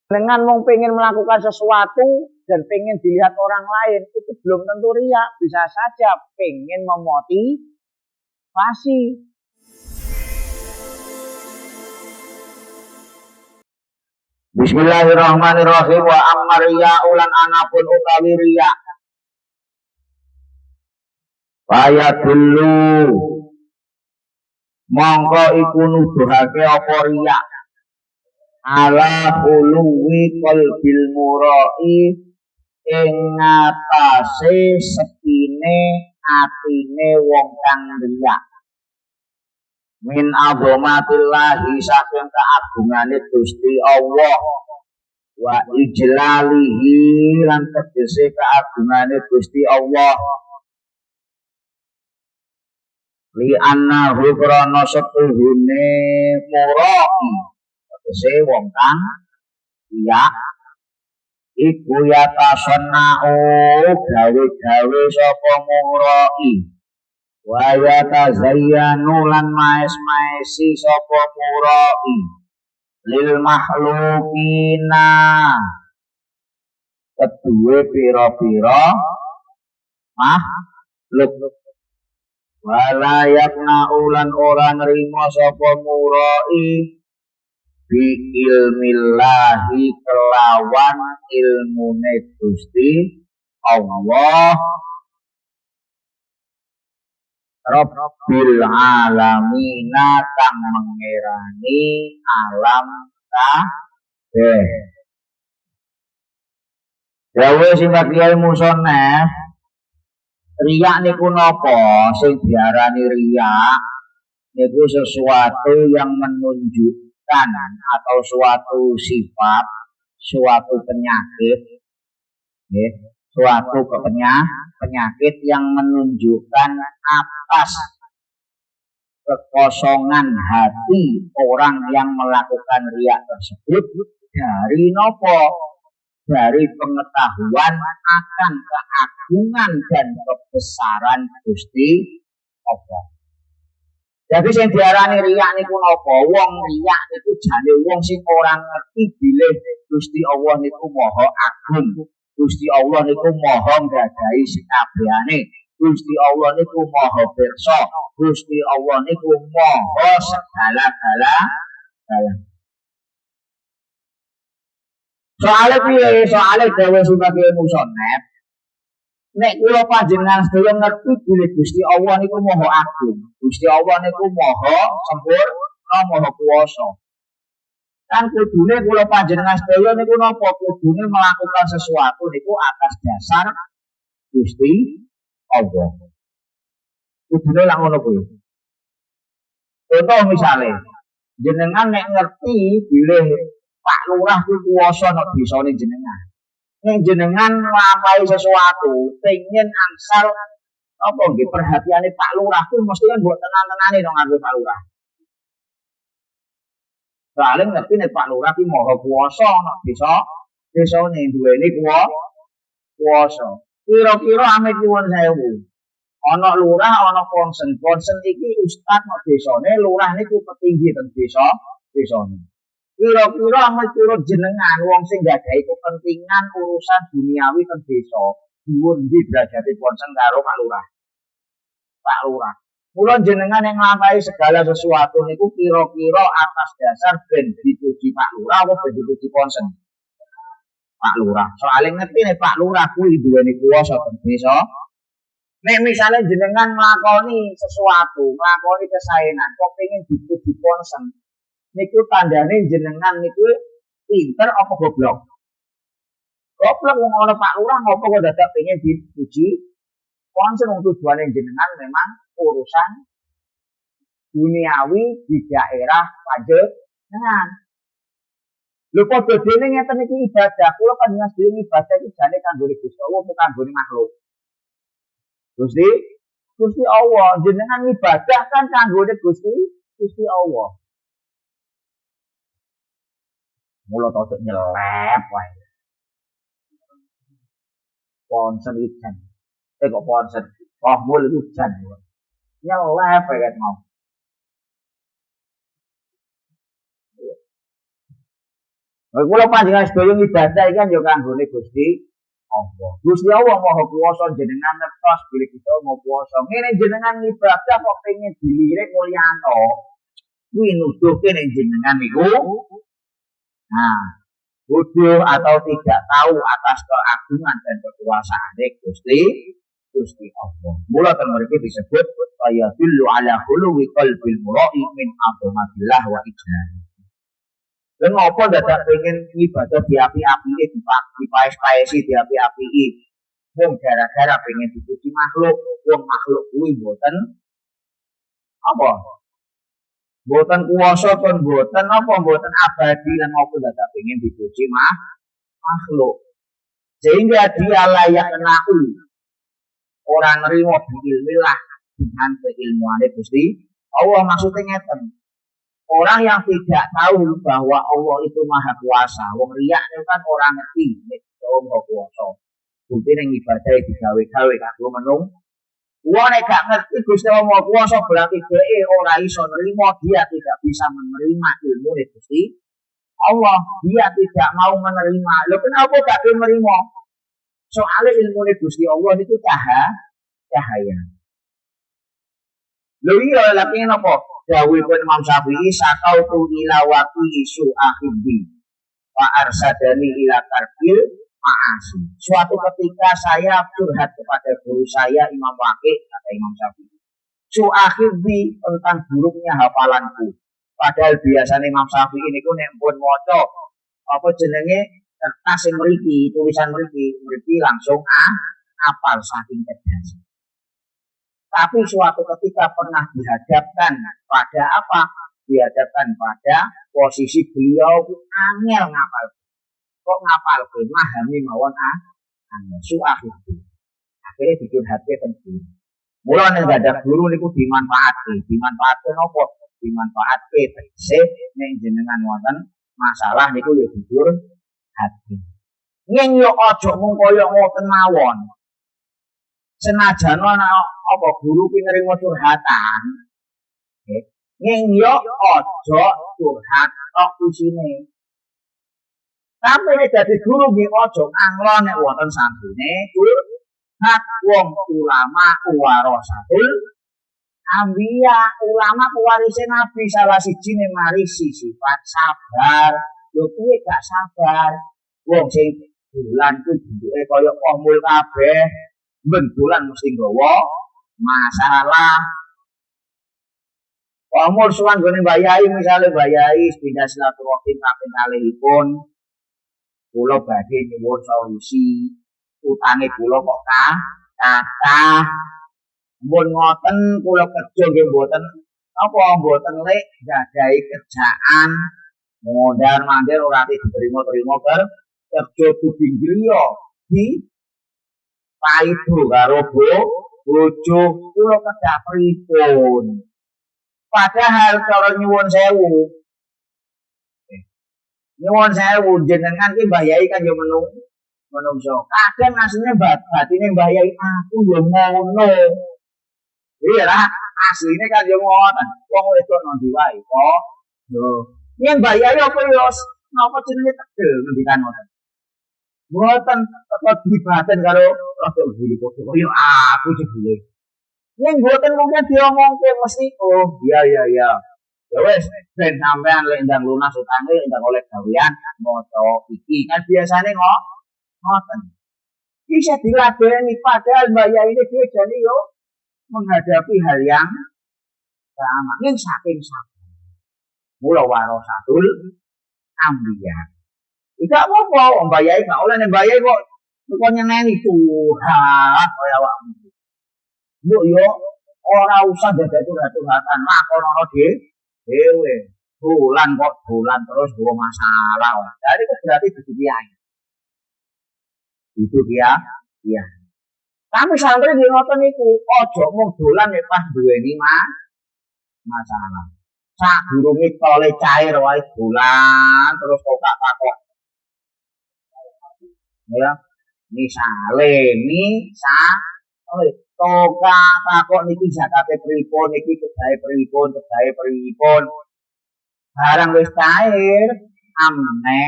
Dengan mau pengen melakukan sesuatu dan pengen dilihat orang lain, itu belum tentu riya. Bisa saja pengen memotivasi. Bismillahirrahmanirrahim. Wa amma riya ulan anapun utawi riya. Faya dulu mongko iku nuduhake apa riya ala huluwi qalbil murai ing ngatasé sepine atine wong kang riya min azamatillahi saking keagungane Gusti Allah wa ijlalihi lan tegese keagungane Gusti Allah li annahu krana setuhune murai tegese wong kang riya iku yatasanna'u gawe-gawe sapa murai wa yatazayyanu lan maes-maesi sapa murai lil makhlukina kedue pira-pira makhluk wala yakna'u lan ora nrimo sapa murai bi ilmillahi kelawan ilmune Gusti Allah Rabbil alamina kang mengerani alam kabeh. Dawuh sing Kiai Musonef, riya niku napa? Sing diarani riya niku sesuatu yang menunjukkan atau suatu sifat, suatu penyakit, suatu penyakit yang menunjukkan atas kekosongan hati orang yang melakukan riya tersebut dari nopo, dari pengetahuan akan keagungan dan kebesaran Gusti Allah. Jadi sing diarani riya niku napa? Wong riya niku jane wong sing ora ngerti bilih Gusti Allah niku maha agung. Gusti Allah niku maha nggadahi sekabehane. Gusti Allah niku maha pirsa. Gusti Allah niku maha segala-galanya. Soale piye? Soale dawuh sebagai musonef. Nek kula panjenengan sedaya ngerti bilih Gusti Allah niku maha agung. Gusti Allah niku maha sempurna, maha kuwasa. Kan kudune kula panjenengan sedaya niku napa? Kudune melakukan sesuatu niku atas dasar Gusti Allah. Kudune lak ngono kuwi. Contoh misale, jenengan nek ngerti bilih Pak Lurah ku kuwasa nek desane jenengan. Nek jenengan nglampahi sesuatu, pengen angsal apa nggih perhatiane Pak Lurah ku mesti kan mbok tenan-tenane dong karo Pak Lurah. Soalnya ngerti nek Pak Lurah ki maha kuwasa nek desane duweni kuwasa. Kira-kira amit nyuwun sewu. Ana lurah, ana konsen. Konsen iki ustad nek desane, lurah niku petinggi teng desane. Kira-kira amit turut jenengan wong sing gadahi kepentingan urusan duniawi teng desa, dhuwur ndi derajate konsen karo Pak Lurah. Pak Lurah. Mula jenengan yang nglampahi segala sesuatu niku kira-kira atas dasar ben dipuji Pak Lurah apa ben dipuji konsen. Pak Lurah. Soalnya ngerti nek Pak Lurah kuwi duweni kuwasa teng desa. Nek misalnya jenengan nglakoni sesuatu, nglakoni kesaenan, kok pengen dipuji konsen. Niku tandane jenengan niku pinter apa goblok? Goblok wong ana Pak Lurah ngopo kok dadak pengen dipuji konsen wong tujuane jenengan memang urusan duniawi di daerah panjenengan. Lho padha dene ngeten iki ibadah, kula panjenengan dhewe ibadah iki jane kanggo Gusti Allah apa kanggo makhluk? Gusti Allah, jenengan ibadah kan kanggo Gusti Allah. Mula tok nyelep wae. Ponsen ijan. Kok ponsen? Oh, mul ijan. Nyelep wae mau. Kula panjenengan sedaya ibadah iki kan ya kanggone Gusti Allah. Gusti Allah Maha Kuwasa jenengan ngertos bilih kita mau puasa. Ngene jenengan ibadah kok pengen dilirik mulyano. Kuwi nuduhke ning jenengan niku. Nah, bodoh atau tidak tahu atas keagungan dan kekuasaan Gusti Allah. Mula ten mriki disebut ayadullu ala khuluwi qalbil mura'i min azamatillah wa ijlalihi. Dan apa dadak pengen ibadah diapi-api, dipaes-paesi diapi-api. Wong gara-gara pengen dipuji makhluk, wong makhluk kuwi mboten apa? Mboten kuwasa kon mboten apa mboten abadi lan apa dadak pengen dipuji makhluk. Sehingga dia layak kenal orang nerima ilmilah dengan keilmuane Gusti Allah. Maksudnya ngeten. Orang yang tidak tahu bahwa Allah itu maha kuasa, wong riya kan orang ngerti nek Allah maha kuasa. Bukti ning ibadah digawe-gawe kanggo menung. Wong nek gak ngerti Gusti Allah maha kuasa berarti dhek ora iso nerima, dia tidak bisa menerima ilmu Gusti Allah. Dia tidak mau menerima. Lho kenapa gak menerima? Soalnya ilmu Gusti Allah itu cahaya. Lho iya lagi napa? Dawuhipun Imam Syafi'i sakautu ila waqi su akhibbi wa arsadani ila tarbil ma'asi. Suatu ketika saya curhat kepada guru saya Imam Waqi, kata Imam Syafi'i. Su akhibbi tentang buruknya hafalanku. Padahal biasanya Imam Syafi'i niku nek pun maca apa jenenge kertas sing mriki, tulisan mriki langsung hafal saking cerdas. Tapi suatu ketika pernah dihadapkan pada apa? Dihadapkan pada posisi beliau angel ngapal. Kok ngapal? Memahami mawon angel. Su'akhir. Akhirnya dicurhatke ten guru. Mula nek ada guru niku dimanfaatke. Dimanfaatke napa? Dimanfaatke tegese nek jenengan wonten masalah niku ya jujur hati. Yen yo aja mung kaya ngoten mawon. Senajan ana apa guru ki nerima curhatan, ning yo aja curhat tok isine. Tapi nek dadi guru nggih aja anglo nek wonten sambune curhat. Wong ulama warasatul ambiya, ulama pewarise nabi, salah sijine marisi sifat sabar. Lho piye gak sabar? Wong sing bulan ku bentuke kaya omul kabeh. Bentulan mesti nggawa masalah. Umur suwan gone Mbak Yai, misale Mbak Yai pindah silaturahim kaping kalihipun, kula badhe nyuwun solusi utange kula kok kathah. Mun ngoten kula kerja nggih mboten apa mboten lek gadahi kerjaan mondar-mandir ora diterima-terima kerja kudu griya di paido karo bojo kula kedah pripun. Padahal cara nyuwun sewu jenengan ki Mbah Yai kan yo menungso. Kadang asline batine Mbah Yai aku yo ngono. Iya lah, asline kan yo ngoten. Wong wedok nang ndi wae kok. Lho, yen Mbah Yai apa yo napa jenenge tegel ngendikan ngoten. Mboten teko dibaten karo rada guru kok yo aku jebule. Ning mboten mungkin diomongke mesti oh iya. Ya wes ben sampean lek ndang lunas utange ndang oleh gawean maca iki kan biasane ngoten. Bisa diladeni padahal Mbak Yai ini dia jadi yo menghadapi hal yang sama. Ning saking sabar. Mula warasatul ambiya. Tidak apa-apa, Mbak Yai gak oleh Mbak Yai kok nyeneni curhat kaya awakmu. Yo ora usah dadak curhat-curhatan, lakonono dhewe. Dolan terus bawa masalah. Jadi itu berarti dadi kiai. Itu dia. Tapi santri nggih ngoten niku, aja mung dolan nek pas duweni masalah. Sak durunge tole cair wae dolan terus kokak-kokok. Ya, misale toka takok niki zakate pripun, niki kedahe pripun. Barang wis cair, amne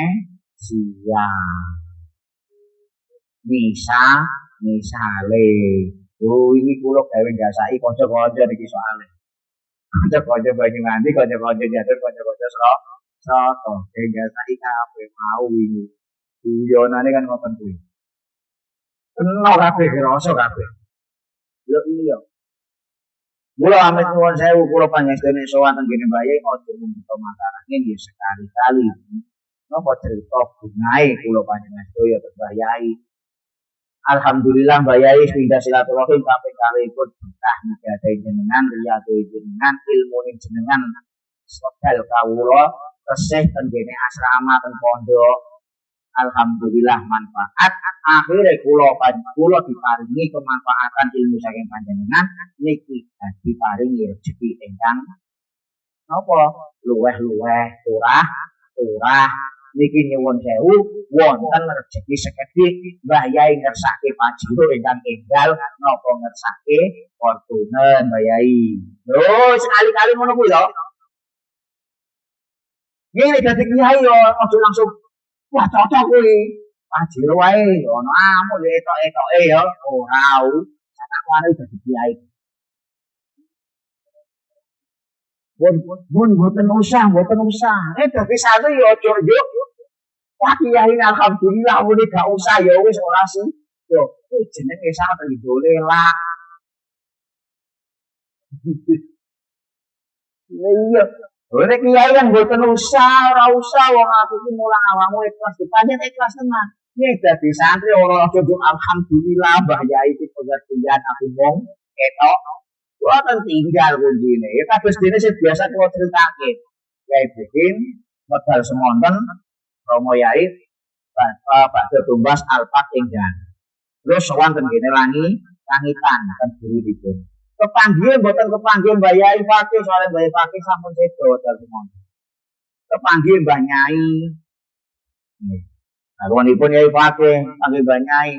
siang. Misale. Oh ini kula gawe ngasaki kanca-kanca niki soalé. Kanca-kanca Banyuwangi, kanca-kanca Jatun, kanca-kanca Srata. Ngasaki kabeh mau wingi. Guyonane kan ngoten kuwi. Kena kabeh krasa kabeh. Lho iya. Mula amit nuwun sewu kula panjenengan sowan teng kene Mbah Yai aja mbuka makarane nggih sekali-kali. Napa cerita bungae kula panjenengan sedaya teng Mbah Yai. Alhamdulillah Mbah Yai pindah silaturahim kaping kalihipun berkah mugi jenengan riyadho jenengan ilmu jenengan sedal kawula tesih teng kene asrama teng pondok. Alhamdulillah manfaat. Akhirnya kula diparingi kemanfaatan ilmu saking panjenengan niki diparingi rezeki ingkang napa luweh-luweh turah niki nyuwun sewu wonten rezeki sekedhik Mbah Yai ngersake pajero ingkang enggal napa ngersake fortunen Mbah Yai. Lho sekali-kali ngono kuwi lho. Ngene dadi kiai yo aja langsung wah cocok kuwi. Pajero wae ono amuk etok-etoke ya ora sak kuwi dadi kiai. Boten usah. Dadi santri ya aja yo. Wah kiai alhamdulillah muni gak usah ya wis ora sih. Yo jenenge santri dole lah. Iya. Ora kiai kan boten usah, ora usah wong aku iki mulang awakmu ikhlas pancen ikhlas tenan. Nek dadi santri ora aja alhamdulillah Mbah Yai iki pengertian aku wong ketok. Boten tinggal kuncine. Ya kabeh dene sing biasa kula critake. Yai bikin modal semonten Romo Yai bakda tumbas alpak enggan. Terus sowan ten kene langitan ten guripun. Kepanggih mboten kepanggih Mbah Yai Fakih soalnya Mbah Yai Fakih sampun sedo dal semonten. Kepanggih Mbah Nyai. Nggih. Arwanipun Yai Fakih panggih Mbah Nyai.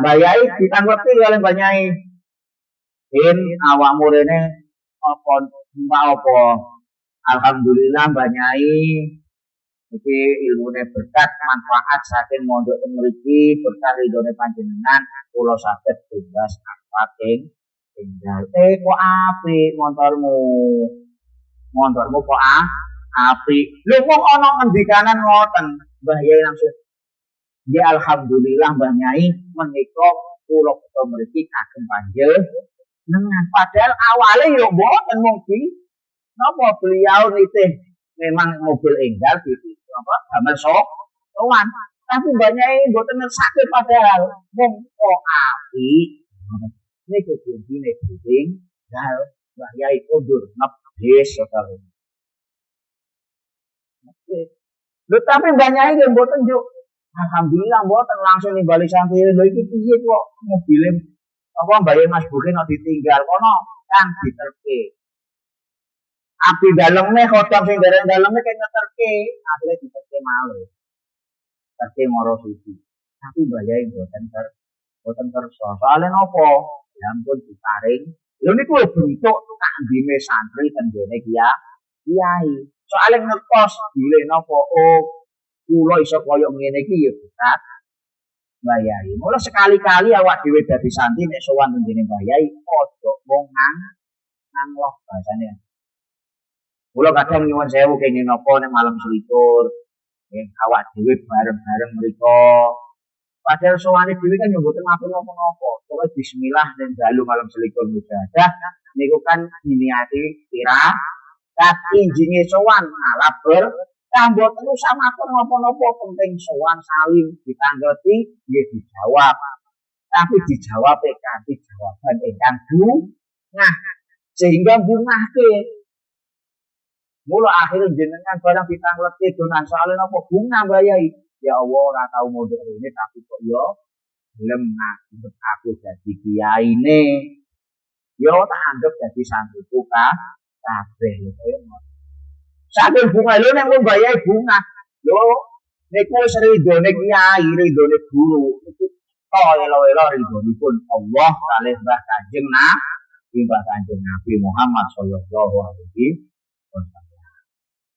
Mbah Yai ditanglepi kalih Mbah Nyai. Awakmu rene apa alhamdulillah Mbah Nyai iki ilmune berkat manfaat saking mondok mriki berkah ridhone panjenengan kula saged tumbas saking tinggal kok apik montormu kok apik lho kok ana ngendikanan ngoten Mbah Yai langsung ya alhamdulillah Mbah Nyai menika kula kita mriki kagem panjenengan padahal awale yo mboten mungkin napa beliau nitih memang mobil enggal gitu apa damel sowan tapi Mbah Nyai mboten ngersake padahal wong kok apik niku kuncine penting dal Mbah Yai kundur nebis sekali. Lho tapi Mbah Nyai mboten yo alhamdulillah mboten langsung nimbali santri lho iki piye kok mobile apa Mbah Yai Mas Bukin kok ditinggal kono kan diterke api dalemnya kodam sing dereng dalemnya kayak ngeterke akhirnya diterke malu terke moro suci tapi Mbah Yai boten kersa soalnya nopo ya ampun diparing lho niku bentuk takdime santri ten kene kiai soalnya ngekos dile nopo kula iso koyo ngene iki ya berkat Mbah Yai mula sekali-kali awak dhewe dadi santri nek sowan ten kene Mbah Yai ojo wong nang bahasane. Kula kadang nyuwun sewu kenging napa nek malam selikur. Nggih, awak dhewe bareng-bareng mriko. Padahal sowane dhewe kan yo mboten matur napa-napa. Pokoke bismillah nek dalu malam selikur mujahadah niku kan diniati tapi jinge sowan ala mboten usah matur napa-napa penting sowan salim ditanggapi nggih dijawab. Tapi dijawab kanthi jawaban ingkang nah sehingga bungahke mula akhirnya jenengan barang ditanglepi donan soalnya apa bunga Mbah Yai ya Allah ora tau mondok rene tapi kok yo gelem nganggep aku dadi kiyaine yo tak anggap dadi santriku kabeh lho koyo ngono saking bunga lho nek Mbah Yai bunga lho niku wis ridhone kiai ridhone guru niku to elo-elo ridhonipun Allah kalih Mbah Kanjeng Nabi Muhammad sallallahu alaihi wasallam.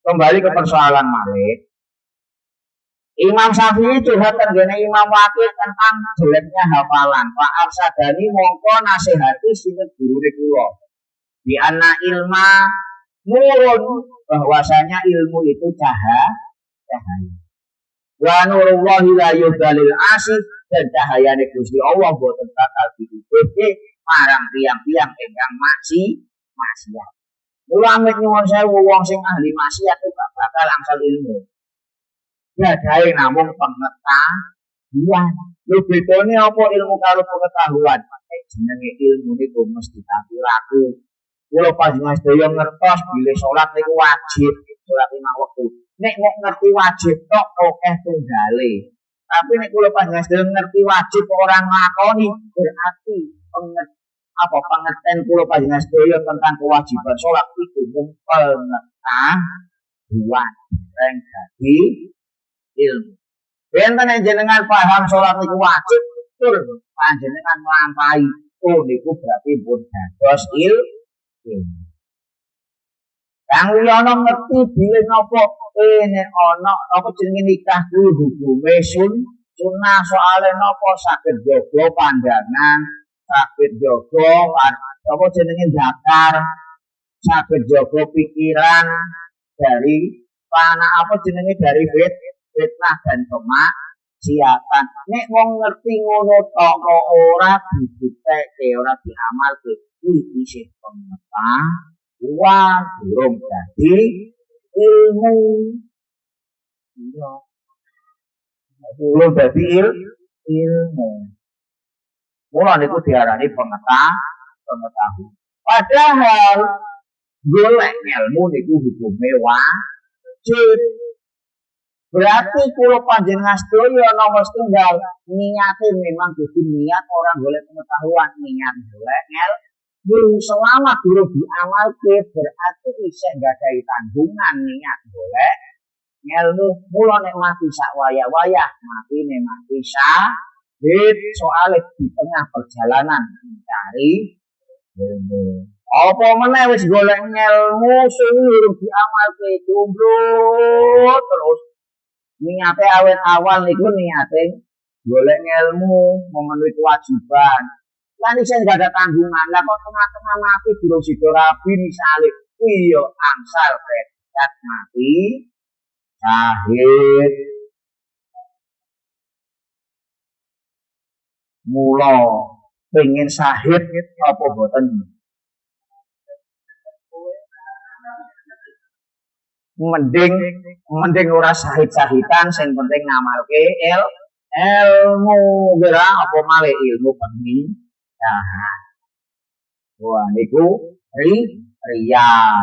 Kembali ke persoalan malih, Imam Syafi'i curhat tenggene Imam Waqi tentang jeleknya hafalan. Pak Arsadani mongko nasihati sinten gurune kula. Di anna ilma nurun, bahwasanya ilmu itu cahaya. Wa nurullahi la yudhalil asif, dan cahayane Gusti Allah boten bakal ditutupi marang tiyang-tiyang ingkang maksiat. Mula amit nyuwun sewu wong sing ahli maksiat itu gak bakal angsal ilmu. Gadahe namung pengetahuan. Lho bedane apa ilmu karo pengetahuan? Jenenge ilmu niku mesti laku. Kula panjenengan sedaya ngertos bilih salat niku wajib, salat 5 wektu. Nek mok ngerti wajib tok akeh tunggale. Tapi nek kula panjenengan sedaya ngerti wajib orang nglakoni, berarti pengertian kula panjenengan sedaya tentang kewajiban salat itu pengetahuan reng dadi ilmu. Benten jenengan paham salat niku wajib, tur panjenengan nglampahi, niku berarti pun dados ilmu. Kang liya ngerti bilih napa nek ana apa jenenge nikah kuwi hukume sunah soalé napa saged jaga pandangan, saged jaga apa jenenge zakar, saged jaga pikiran dari apa jenenge dari fitnah dan kemaksiatan. Nek wong ngerti ngono tok ora dibuktekake, ora diamalke, kuwi isih pengetahuan durung dadi ilmu. Iya. Durung dadi ilmu. Mula niku diarani pengetahuan. Padahal golek ilmu niku hukume wajib. Berarti kula panjenengan sedaya nomor setunggal niate memang kudu niat orang golek pengetahuan, niat golek ilmu. Selama durung diamalke berarti isih gadahi tanggungan niat golek ilmu. Mula nek mati sak wayah-wayah, mati syahid soalé di tengah perjalanan mencari ilmu. Apa meneh wis golek ilmu suwi urung diamalke jomblo terus. Niate awet awal niku niate golek ilmu, memenuhi kewajiban. Lan isih gak ada tanggungan. Lah kok tengah-tengah mati durung sida rabi misale, kuwi yo angsal predikat mati syahid. Mula pengen syahid apa boten? Mending ora syahid-syahidan, sing penting ngamalke ilmu. Kira apa malih ilmu penting. Nah, wah niku riya.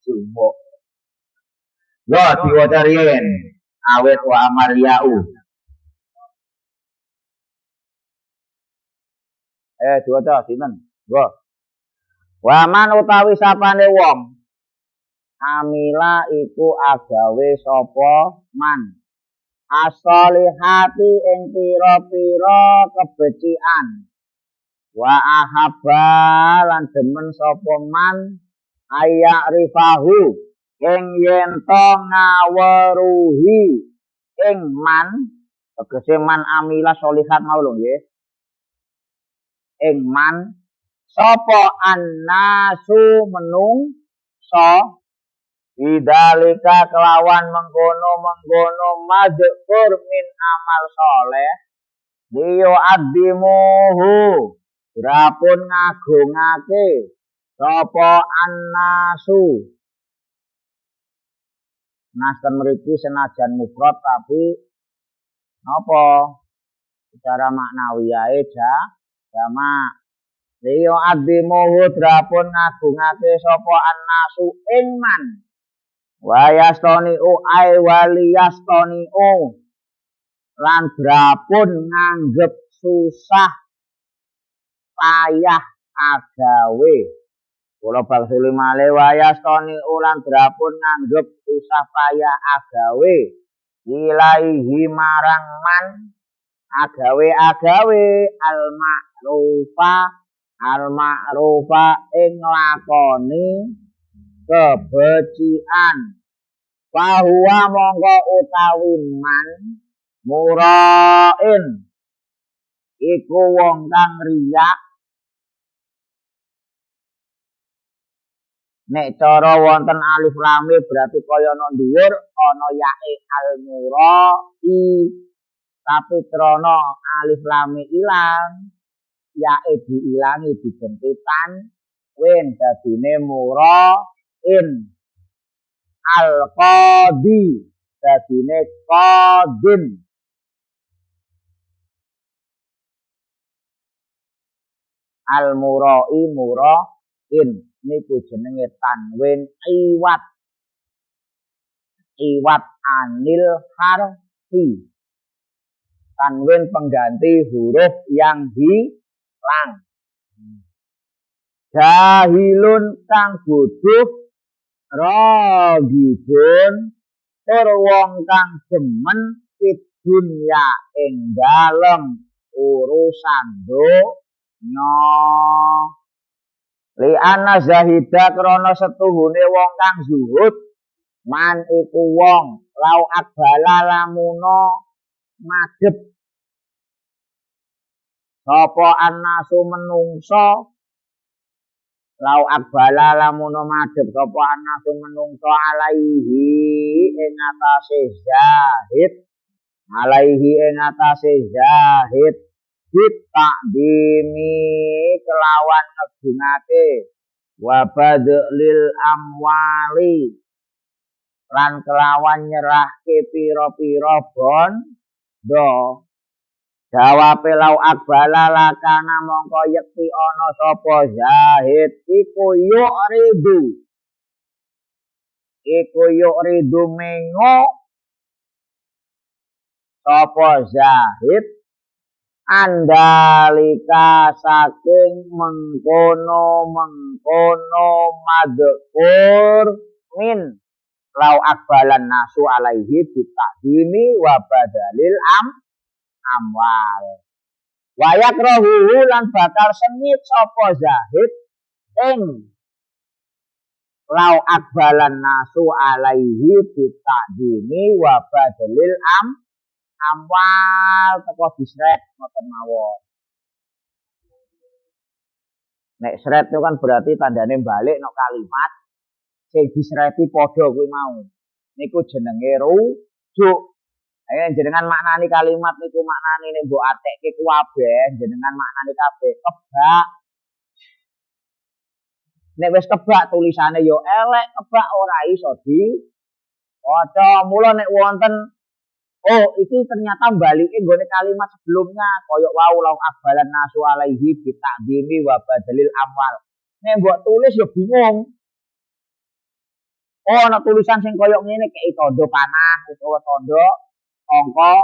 Sumpah. Yo diwaca riyen awet wa amariyau. Diwaca sinten? Wa man utawi sapane wong amila iku agawe sapa man as-solihati ing pira-pira kebecikan wa ahabba lan demen sapa man ayarifahu ing yen to ngaweruhi ing man tegese man amila solihat mau lho nggih ing man sapa annasu menungso Idalika kelawan mengkono madkur min amal soleh diyo addimuhu berapun ngagungake sopo annasu. Nasten mriki senajan mufrad tapi napa secara maknawiyahe jamak. Diyo addimuhu berapun ngagungake sopo annasu ing man. Wayastoni'u ay waliyastoni'u lan berapun nganggep susah payah agawe. Kula bangsuli malih wayastoni'u lan berapun nganggep susah payah agawe. Ilaihi marang man agawe al-ma'rufa ing lakoni kebecikan Fahuwa mongko utawi man murain iku wong kang riyak. Nek cara wonten alif lam berarti kaya ana dhuwur ana yae al murai, tapi krana alif lam ilang yae diilangi dibentukan wen dadine murain. Al qadi dadine qadin. Al murai murain niku jenenge tanwin iwat anil harfi, tanwin pengganti huruf yang hilang. Jahilun kang bodoh, ragibun tur wong kang demen fid dunya ing dalem urusan donya. Li ana zahida krana setuhune wong kang zuhud man iku wong lau akbala lamuna madhep sapa annasu menungso, lau akbala lamuna madhep sapa annasu menungso alaihi ing atase zahid, alaihi ing atase zahid takdimi kelawan ngegungake wa badlil amwali lan kelawan nyerahke pira-pira bondo. Jawabe lau akbala lakana mongko yekti ana sapa zahid iku yuridu mengo sapa zahid andalika saking mengkono madkur min lau akbalan nasu alaihi bitakdimi wa badalil amwal. Wayak rohuhu lan bakal sengit sapa zahid ing lau akbalan nasu alaihi bitakdimi wa badalil amwal teko disret ngoten mawon. Nek sret itu kan berarti tandane balik nek kalimat sing disreti padha kuwi mau. Niku jenenge rujuk. Jenengan maknani kalimat niku maknani nek mbok atekke kuwabeh jenengan maknani kabeh kebak. Nek wis kebak tulisane yo elek, kebak ora iso diwaca. Mula nek wonten oh, itu ternyata balikin gone kalimat sebelumnya koyok wau lau akbalan nasu alaihi bitakdimi wa badalil amwal. Nek mbok tulis yo bingung. Oh, ana tulisan sing koyok ngene kei tondo panah utawa tondo angka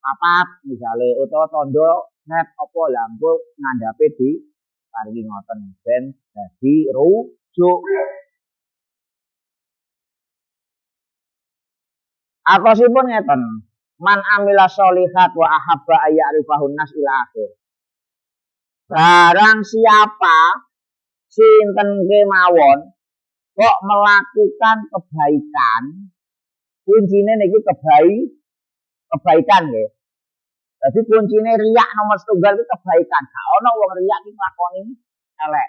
4 misale utawa tondo net apa lampu ngandhape di paringi ngoten ben dadi rujuk. Atosipun ngeten, man amila sholihat wa ahabba ayyarifahun nas ila akhir. Barang siapa sinten kemawon kok melakukan kebaikan, kuncine niki kebaikan nggih. Jadi kuncine riak nomor setunggal itu kebaikan. Gak ono wong riak iki nglakoni elek.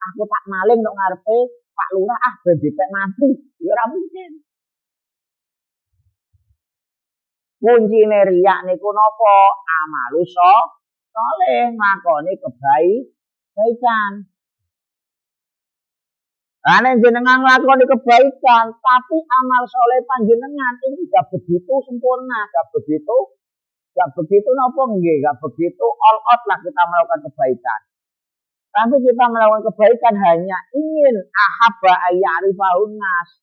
Aku tak maling nek ngarepe Pak Lurah ben dipek mati. Ya ora mungkin. Kuncine riak niku napa? Amalus saleh, nglakoni kebaikan. Ane jenengan nglakoni kebaikan, tapi amal saleh panjenengan ini gak begitu sempurna, gak begitu napa nggih, gak begitu all out lah kita melakukan kebaikan. Tapi kita melakukan kebaikan hanya ingin ahabba ayyarifahun nas.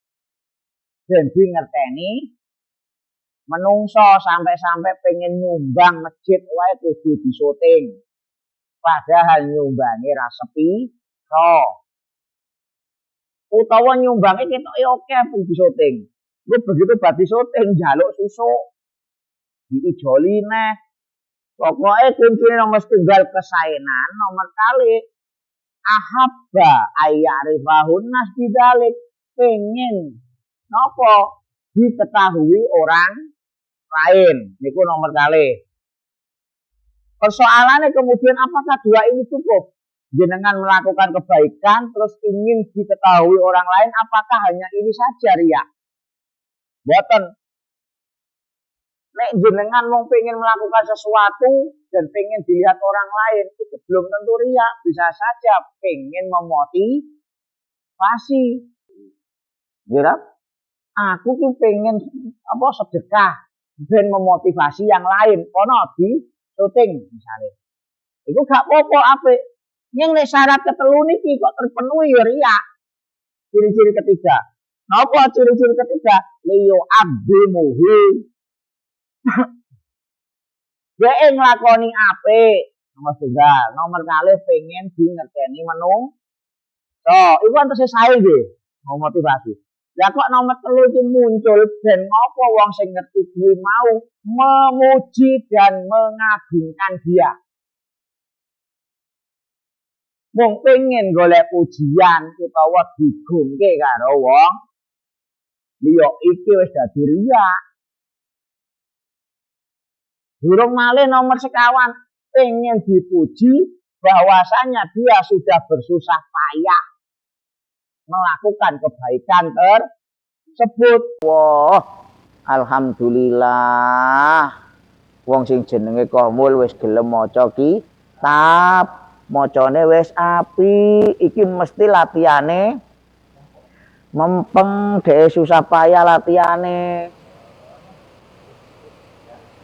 Jadi ngerteni menungso sampai-sampai pengen nyumbang masjid wae kudu disyuting. Padahal nyumbange ra sepi utawa nyumbange ketoke oke pun disyuting. Lu begitu badi syuting njaluk susuk. Diijoli neh. Pokoke kuncine nomor setunggal kesaenan, nomor kali ahabba ayyarifahun nas bidalik pengen napa diketahui orang lain. Niku nomor kali. Persoalannya kemudian apakah dua ini cukup? Jenengan melakukan kebaikan terus ingin diketahui orang lain, apakah hanya ini saja riya? Boten. Nek jenengan mau pengen melakukan sesuatu dan pengen dilihat orang lain, itu belum tentu riya. Bisa saja pengen memotivasi. Kira? Aku tuh pengen sedekah dan memotivasi yang lain. Kono di syuting misalnya. Itu gak apa-apa apik. Yang nek syarat ketelu niki kok terpenuhi ya riya. Ciri-ciri ketiga. Napa ciri-ciri ketiga? Liyo abdimuhu. Dia nglakoni apik. Nomor 3, nomor kali pengen di ngerteni menung. So, iku antese sae nggih, motivasi. Lah kok nomor 3 itu muncul dan ngopo wong sing ngerti kuwi mau memuji dan mengagungkan dia. Wong pengen golek pujian utawa digungke karo wong liya iki wis dadi riya. Durung malih nomor 5 pengen dipuji bahwasanya dia sudah bersusah payah melakukan kebaikan tersebut. Wah, alhamdulillah wong sing jenenge Komul wis gelem maca kitab. Mocone wis api, iki mesti latihane mempeng, dhek susah payah latihane.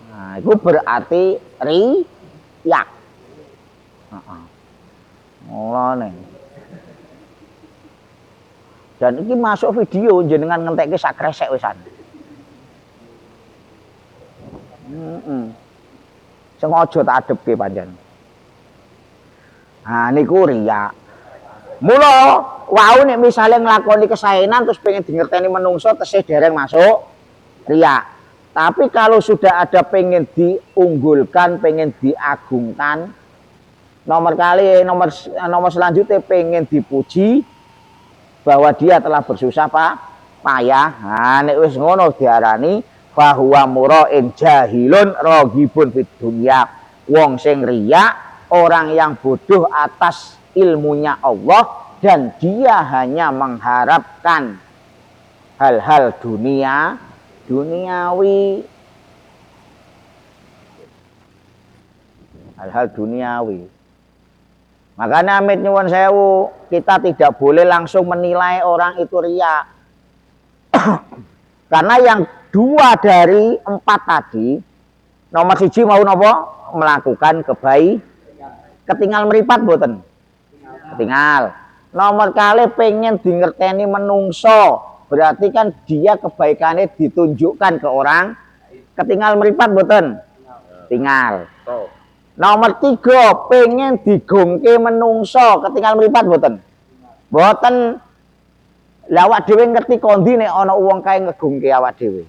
Nah, itu berarti riya. Mulane. Dan iki masuk video jenengan ngentekke sak kresek wisan. Sengaja tak adepke pancen. Nah, niku riya. Mula wau nek misale nglakoni kesaenan terus pengen dingerteni menungso tesih dereng masuk riya. Tapi kalau sudah ada pengen diunggulkan, pengen diagungkan, nomor selanjutnya pengen dipuji bahwa dia telah bersusah payah. Nah, nek wis ngono diarani bahwa mura'in jahilun raghibun fid dunya. Wong sing riya orang yang bodoh atas ilmunya Allah dan dia hanya mengharapkan hal-hal duniawi. Hal-hal duniawi. Makanya amit nyuwun sewu, kita tidak boleh langsung menilai orang itu riya. Karena yang 2 dari 4 tadi, nomor 1 mau nopo melakukan kebaikan. Ketinggal meripat boten? Ketinggal. Nomor kali pengen dingerteni menungso, berarti kan dia kebaikannya ditunjukkan ke orang. Ketinggal meripat boten? Tinggal. Nomor 3 pengen digungke menungso, ketinggal meripat boten? Boten. Lah awak dhewe ngerti kondi nek ana wong kae ngegungke awak dhewe.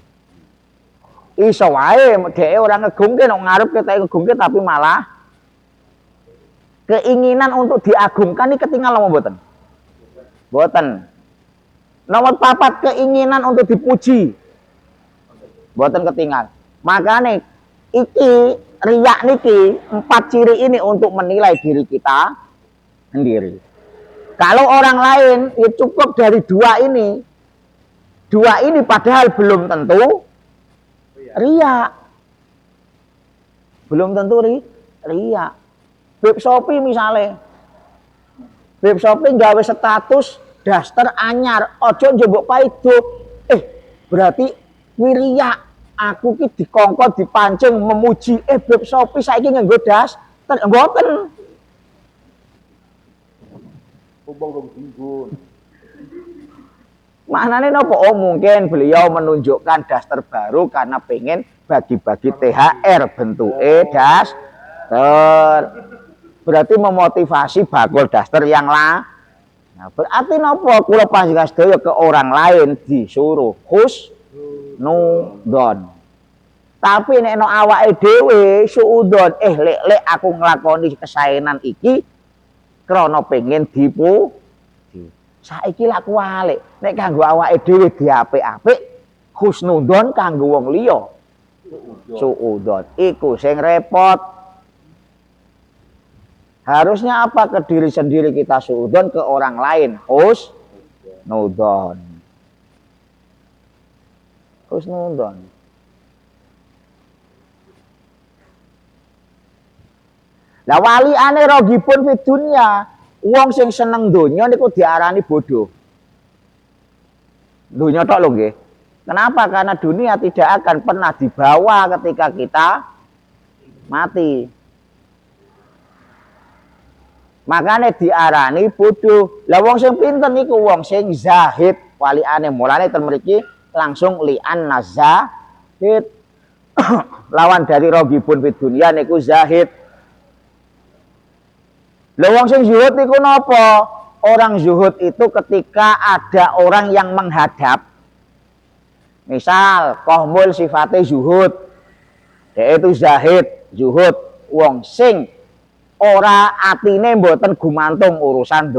Iso wae dhek ora ngegungke nek ngarep ketek ngegungke tapi malah keinginan untuk diagungkan ini ketinggalan apa mboten? Mboten. Nomor 4 keinginan untuk dipuji. Mboten ketinggal. Makanya iki riya niki 4 ciri ini untuk menilai diri kita sendiri. Kalau orang lain ya cukup dari 2 ini. 2 ini padahal belum tentu riya. Belum tentu riya. Beb Shopee misalnya, Beb Shopee gawe status daster anyar, ojo njebok paido. Berarti wiria aku ki dikongkon dipancing memuji. Beb Shopee saiki nganggo daster, mboten. Maknanya nopo? Oh mungkin beliau menunjukkan daster baru karena pengen bagi-bagi THR bentuke daster. Berarti memotivasi bakul daster yang lah. Nah, berarti nopo kula panjenengan sedaya ke orang lain disuruh husnudon. Tapi nek no awake dhewe suudon, lek aku nglakoni kesaenan iki krana pengen dipuji. Saiki lak kuwalik, nek kanggo awake dhewe diapik-apik husnudon kanggo wong liya. Suudon iku sing repot. Harusnya apa? Ke diri sendiri kita suudon, ke orang lain husnudon. Husnudon. Lah wali ane rogipun fi dunya, wong sing seneng donya niku diarani bodoh. Dunia tok lho nggih. Kenapa? Karena dunia tidak akan pernah dibawa ketika kita mati. Makanya diarani bodoh. Lah wong sing pinter niku wong sing zahid. Waliane mulane ten mriki langsung li'an nazahid. Lawan dari rogibun fid dunya niku zahid. Lah wong sing zuhud niku napa? Orang zuhud itu ketika ada orang yang menghadap. Misal kohmul sifatnya zuhud. Dia itu zahid, zuhud. Wong sing ora atine mboten gumantung urusan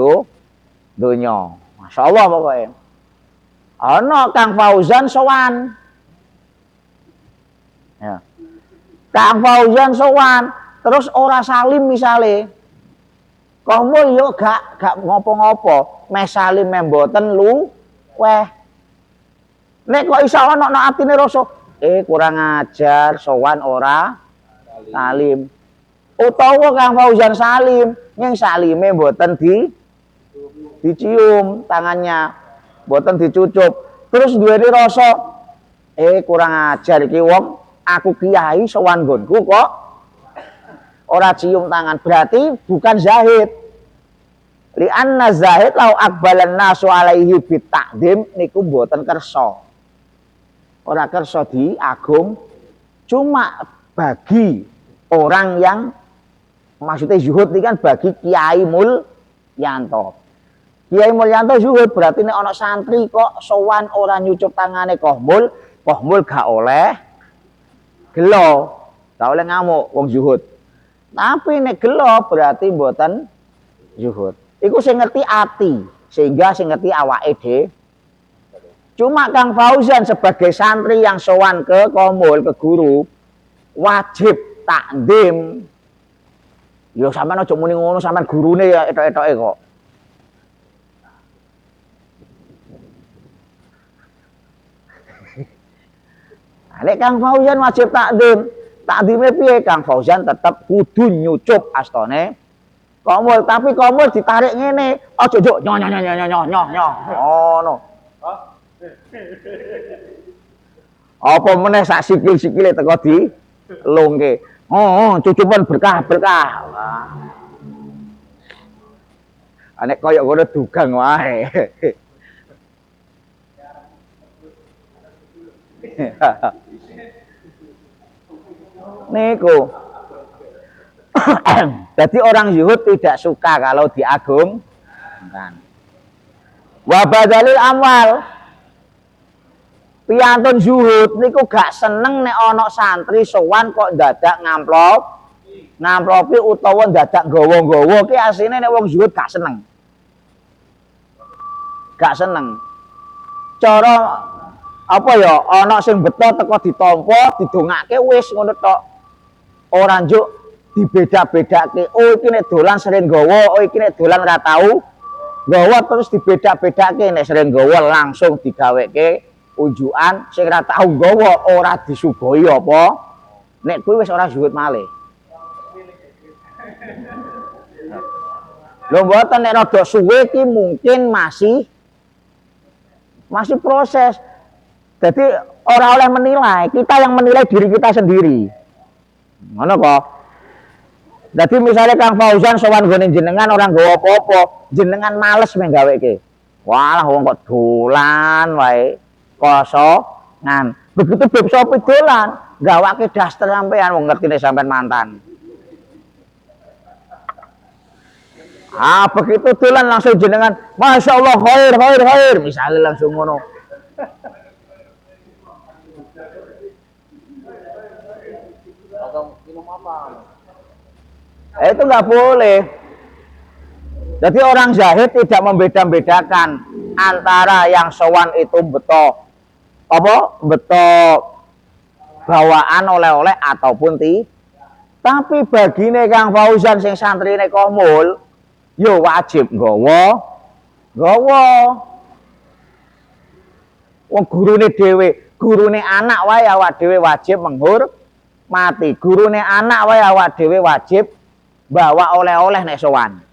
donya. Masya Allah pokoknya. Ana Kang Fauzan sowan. Ya. Kang Fauzan sowan, terus ora salim misale. Kohmul yo gak ngopo-ngopo, meh salim meh mboten weh. Nek kok iso ana atine rasa kurang ajar sowan ora salim. Utawa Kang Fauzan salim, yang salime mboten dicium tangannya, mboten dicucup. Terus duweni rasa kurang ajar iki wong, aku kiai sowan nggonku kok ora cium tangan. Berarti bukan zahid. Li'anna zahid lau akbalan nasu alaihi bitaqdim niku mboten kersa. Ora kersa diagum, cuma bagi orang yang maksudnya zuhud ini kan bagi Kiai Mulyanto. Kiai Mulyanto zuhud berarti nek ana santri kok sowan ora nyucup tangane kohmul gak oleh gelo, gak oleh ngamuk wong zuhud. Tapi nek gelo berarti mboten zuhud. Iku sing ngerti ati, sehingga sing ngerti awake dhewe. Cuma Kang Fauzan sebagai santri yang sowan ke kohmul, ke guru, wajib takdim. Yo sampean aja muni ngono, sampean gurune ya etok-etoke kok. Nek Kang Fauzan wajib takdim. Takdime piye? Kang Fauzan tetep kudu nyucup astane komul, tapi komul ditarik ngene, aja juk nyoh. Ngono. Apa meneh sak sikil-sikile teko di lungke. Cucupan berkah. Nek koyo ngono dugang wae. Niku. Jadi orang zuhud tidak suka kalau diagung. Wa badalil amwal. Piyantun zuhud niku gak seneng nek ana santri sowan kok dadak ngamplopi utawa dadak nggawa-nggawa ki asline nek wong zuhud gak seneng. Gak seneng. Cara apa ya ana sing beto teko ditampa didongake wis ngono tok. Ora njuk dibeda-bedake. Oh iki nek dolan sering nggawa, oh iki nek dolan ora tau nggawa, terus dibeda-bedake. Nek sering nggawa langsung digaweke unjukan, sing ora tau nggawa ora disuguhi apa. Nek kuwi wis ora zuhud malih. Lho mboten nek rada suwe ki mungkin masih proses. Jadi orang oleh menilai, kita yang menilai diri kita sendiri. Ngono kok. Jadi misalnya Kang Fauzan sowan gone jenengan orang nggawa apa-apa, jenengan males menggaweke. Walah wong kok dolan wae. Kosongan. Begitu beb sopi dolan, gawake daster sampean wong ngerti nek sampean mantan. Begitu dolan langsung jenengan, Masya Allah khair, misalnya langsung ngono. Itu nggak boleh. Jadi orang zahid tidak membeda-bedakan antara yang sowan itu beto apa betok bawaan oleh-oleh ataupun tapi bagine Kang Fauzan sing santrine komul yo wajib nggawa wong gurune anak wae awak dhewe wajib menghormati, gurune anak wae awak dhewe wajib bawa oleh-oleh nek sowan.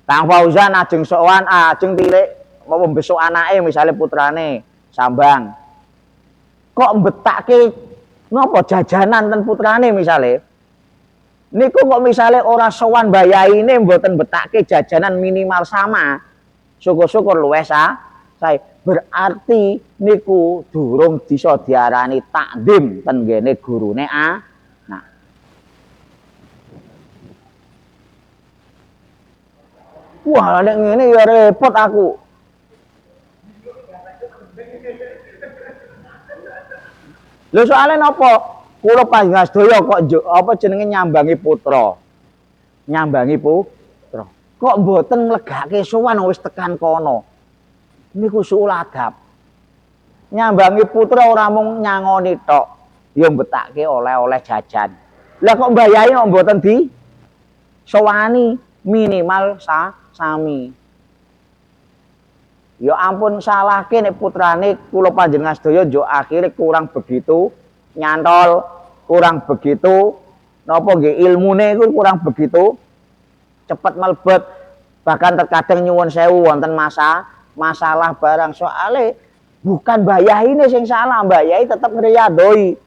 Kang Fauzan ajeng sowan ajeng tilik mau besok anake misalnya putrane sambang kok mbetake napa jajanan ten putrane misale niku kok misale ora sowan bayaine mboten betake jajanan minimal sama syukur-syukur luwes sae berarti niku durung bisa diarani takdim ten ngene gurune nah wah nek ngene ya repot aku. Lho soalnya napa? Kula panjenengan sedaya kok apa jenenge nyambangi putra. Nyambangi putra. Kok mboten nglegake sowan wis tekan kono. Niku suul adab. Nyambangi putra ora mung nyangoni tok, ya mbetake oleh-oleh jajan. Lah kok mbayahi kok mboten di sowani minimal sami. Ya ampun salahke nek putrane kula panjenengan sedaya njuk akhire kurang begitu nyantol, kurang begitu napa nggih ilmune iku kurang begitu cepet melebet. Bahkan terkadang nyuwun sewu wonten masalah barang soale bukan mbayahine sing salah, mbayahi tetep ngriyadoi.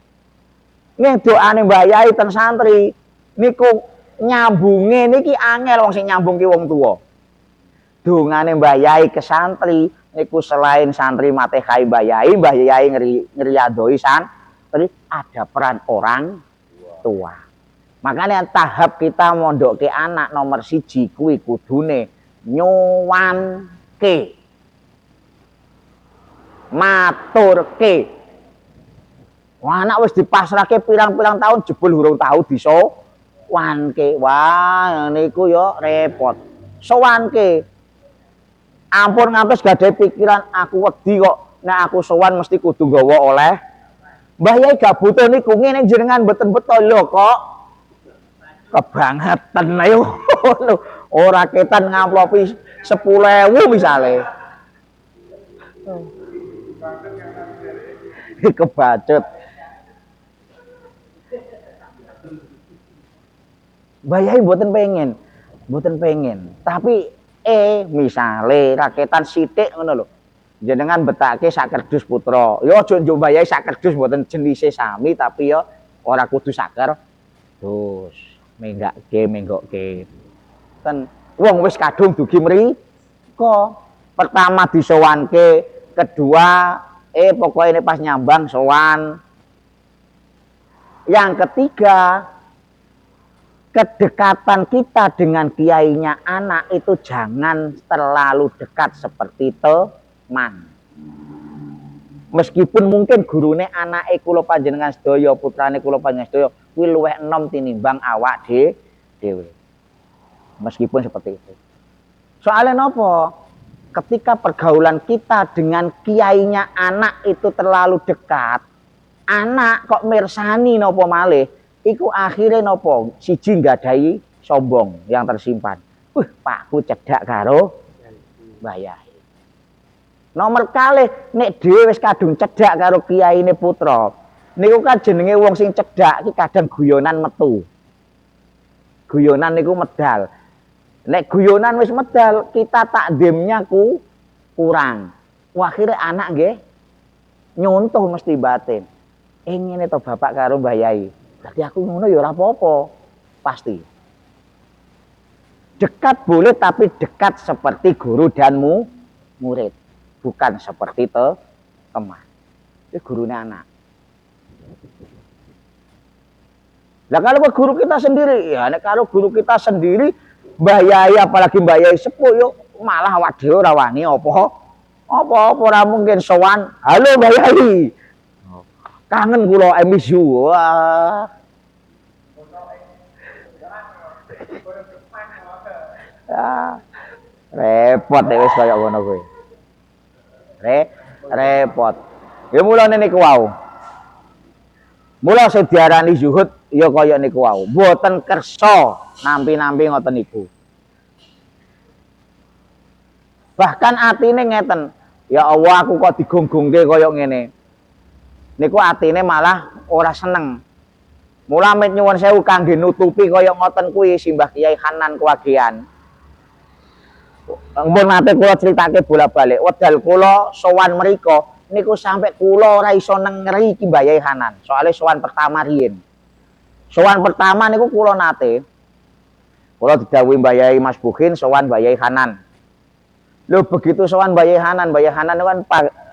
Nggih doane mbayahi ten santri niku nyambunge niki angel wong sing nyambung ki wong tuwa. Dongane mbayahi ke santri niku selain santri matehai mbayahi ngriyadoi santri ada peran orang tua. Makanya tahap kita mondokke anak nomor 1 kuwi kudune nyuwanke maturke. Wah anak wis dipasrahke pirang-pirang tahun jebul urung tahu disowanke. Wah niku yo repot. Sowanke ampun ngantos gadhe pikiran aku wedi kok nek aku sowan mesti kudu nggawa oleh. Mbah Yai gak butuh niku ngene jenengan mboten beto lho kok. Kebangetan ayo. Ora ketan ngamplopi 10.000 misale. Kebacut. Mbah Yai mboten pengen. Tapi misale raketan sithik ngono lho. Jenengan betake sak kerdus putra. Ya aja njuk mbayahi sak kerdus mboten jenise sami tapi ya ora kudu sak kerdus. Menggokke. Ten wong wis kadung dugi mriko. Pertama disowanke, kedua pokoknya pas nyambang sowan. Yang ketiga kedekatan kita dengan kiainya anak itu jangan terlalu dekat seperti teman. Meskipun mungkin gurune anake kula panjenengan sedaya, putrane kula panjenengan sedaya kuwi luwih enom tinimbang awak dhewe. Meskipun seperti itu. Soalnya napa? Ketika pergaulan kita dengan kiainya anak itu terlalu dekat, anak kok mirsani napa malih? Iku akhirnya nopo siji nggadahi sombong yang tersimpan. Pakku cedak karo Mbah Yai. Nomor kalih nek dhewe wis kadung cedak karo kiyaine putra. Niku kan jenenge wong sing cedak iki kadang guyonan metu. Guyonan niku medal. Nek guyonan wis medal, kita takdimnya kurang. Akhirnya anak nggih nyontoh mesti batin. Ngene to bapak karo Mbah Yai. Jadi aku ngono ya ora apa-apa. Pasti. Dekat boleh tapi dekat seperti guru dan murid. Bukan seperti teman. Itu gurunya anak. Lah kalau guru kita sendiri, ya nek kalau guru kita sendiri Mbah Yai apalagi Mbah Yai sepuh yo malah awak dhewe ora wani apa ora mungkin sowan. Halo Mbah Yai. Kangen kula I miss you. Wah. Repot wis kaya ngono kuwi. Repot. Ya mulane niku wau. Mula sing diarani zuhud ya kaya niku wau. Mboten kersa nampi-nampi ngoten niku. Bahkan atine ngeten, ya Allah aku kok digonggongke kaya ngene. Niku atine malah ora seneng. Mula amit nyuwun sewu kangge nutupi kaya ngoten kuwi Simbah Kyai Hanan Kewagean. Mun nate kula critake bola-balik, wedal kula sowan mriko niku sampai kula ora iso nengeri Ki Mbah Yai Hanan. Soale sowan pertama riyin. Sowan pertama niku kula nate. Kula didhawuhi Mbah Yai Mas Bukin sowan Mbah Yai Hanan. Lho begitu sowan Mbah Yai Hanan kan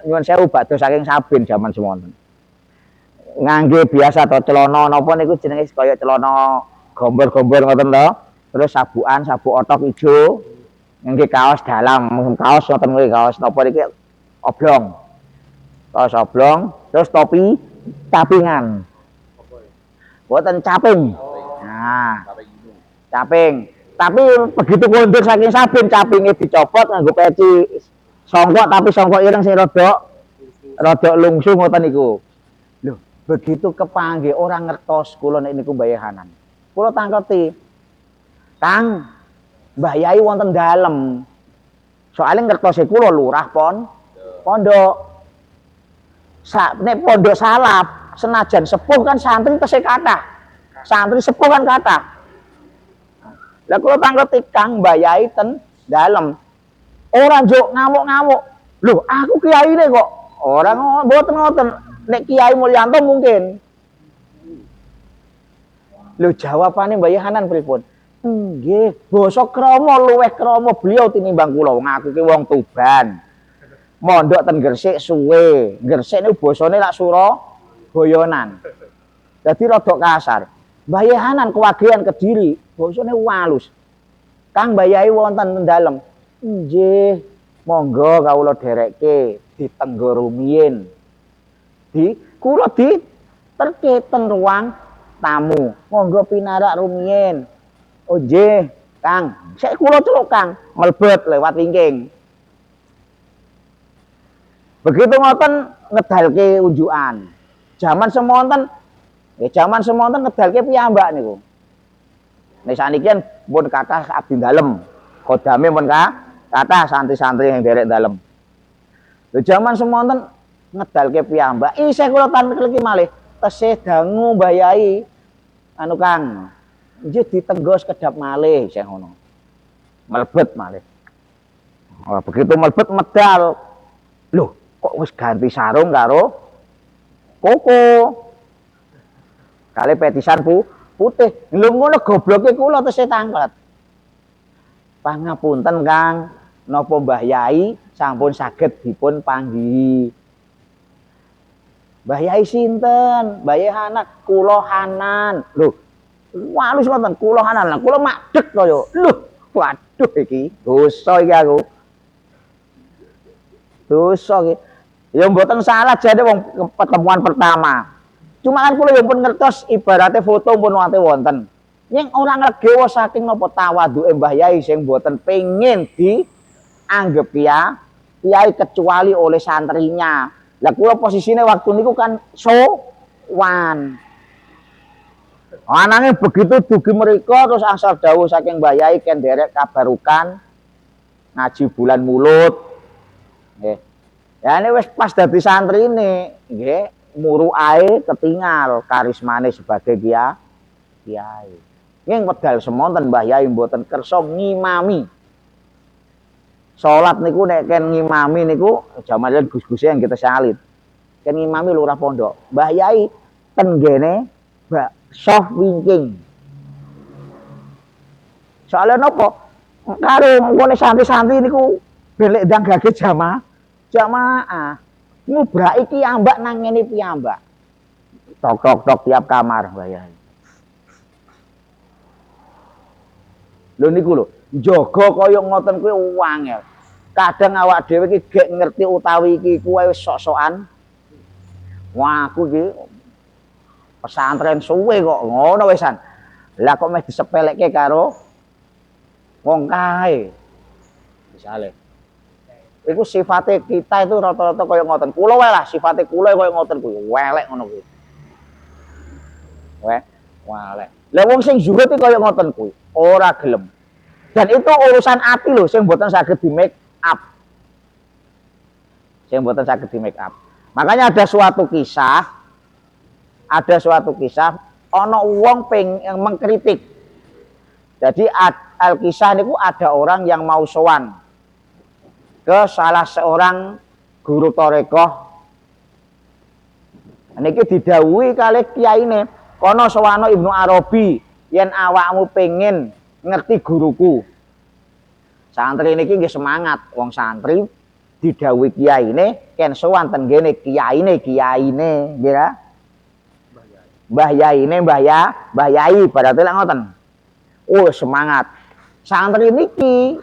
nyuwun sewu badhe saking Sabin jaman semonten. Ngangge biasa to celana napa niku jenenge kaya celana gombor-gombor ngoten to. Terus sabukan, sabuk otok ijo. Ngangge kaos dalam, kaos ngoten kuwi kaos napa niki oblong. Kaos oblong, terus topi capingan. Boten caping. Nah, caping. Tapi begitu kondur saking Sabin capinge dicopot nganggo peci songkok tapi songkok ireng sing rada lungsuh ngoten niku. Lho, begitu kepanggih orang ngertos kula nek niku Mbah Yai Hanan. Kula tangketi. Kang, Mbah Yai wonten dalem. Soalnya ngertose kula lurah pondok. Nek pondok salap, senajan sepuh kan santri tesih kathah. Santri sepuh kan kathah. Lah kula tangketi Kang Mbah Yai ten dalem. Ora njuk ngamuk-ngamuk. Lho, aku kiyaine kok. Ora mboten ngoten. Nek Kiai Mulyanto mungkin. Lho jawabane Mbah Yai Hanan pripun? Nggih, basa krama luweh krama beliau tinimbang kula. Wong aku ki wong Tuban. Mondok ten Gresik suwe. Gresik niku basane lak Surabayanan. Dadi rada kasar. Mbah Yai Hanan Kewagean Kediri, basane walus. Kang Mbah Yai wonten ten dalem. Nggih, monggo kawula derekke ditenggo rumiyin. Kula diterke ten ruang tamu. Monggo pinarak rumiyin. Oh nggih, Kang. Sik kula celuk Kang, mlebet lewat wingking. Begitu ngoten ngedalke unjukan. Jaman semonten ngedalke piyambak niku. Nek saniki pun kathah abdi dalem. Kodame pun kathah santri-santri yang derek dalem. Lho jaman semonten ngedalke piyambak. Isih kula tankelki malih tesih dangu Mbah Yai. Anu Kang, nggih ditenggos kedap malih sing ngono. Melebet malih. Oh, begitu melebet medal. Loh, kok wis ganti sarung karo koko. Kali petisan putih. Lho ngono gobloke kula tesih tanglet. Pangapunten Kang, napa Mbah Yai sampun saged dipun panggihi. Mbah Yai sinten? Mbah Yai Hanan, kula Hanan. Lho, walus ngoten, kula Hanan. Lah kula madhek kaya. Lho, waduh iki dosa iki aku. Dosa iki. Ya mboten salah jane wong pertemuan pertama. Cuma kan kula ya pun ngertos ibaratnya foto pun wonten. Ning ora nglegewa saking napa tawaduke Mbah Yai sing mboten pengin dianggep kiai kecuali oleh santrinya. Lah kula posisine waktu niku kan sowan. Ananging begitu dugi mriku terus angsal dawuh saking Mbah Yai ken derek kabarukan ngaji bulan mulut. Nggih. Ya ini wis pas dadi santrine, nggih, muru ae ketinggal karismane sebagai kiai. Ning wedal semonten Mbah Yai mboten kersa ngimami. Salat niku nek ken ngimami niku jaman gus-guse yang kita salit. Ken ngimami lurah pondok. Mbah Yai ten gene soft wingking. Soalnya napa? Karo ngene santri-santri niku belek ndang gage jamaah. Ngubraki piyambak nang ngene piyambak. Tok tiap kamar Mbah Yai. Lho niku lho, njaga kaya ngoten kuwi wangel. Kadang awak dhewe iki gek ngerti utawi iki kuwi wis sok-sokan. Wah, aku iki pesantren suwe kok ngono wisan. Lah kok meh disepelekke karo wong kae. Misale. Iku sifatnya kita itu rata-rata kaya ngoten. Kula wae lah sifate kula kaya ngoten kuwi. Welek ngono kuwi. Welek. Lah wong sing zuhud iki kaya ngoten kuwi, ora gelem. Dan itu urusan ati lho sing mboten saged di make up. Sing mboten saged di make up. Makanya ada suatu kisah ana wong yang mengkritik. Jadi al-kisah niku ada orang yang mau sowan ke salah seorang guru tarekat. Niki didhawuhi kalih kiyaine, kono sowana Ibnu Arabi yen awakmu pengen ngerti guruku. Santri niki nggih semangat, wong santri didhawuhi kiyaine ken sowan ten ngene kiyaine nggih ya. Mbah Yai berarti lek ngoten. Oh semangat. Santri niki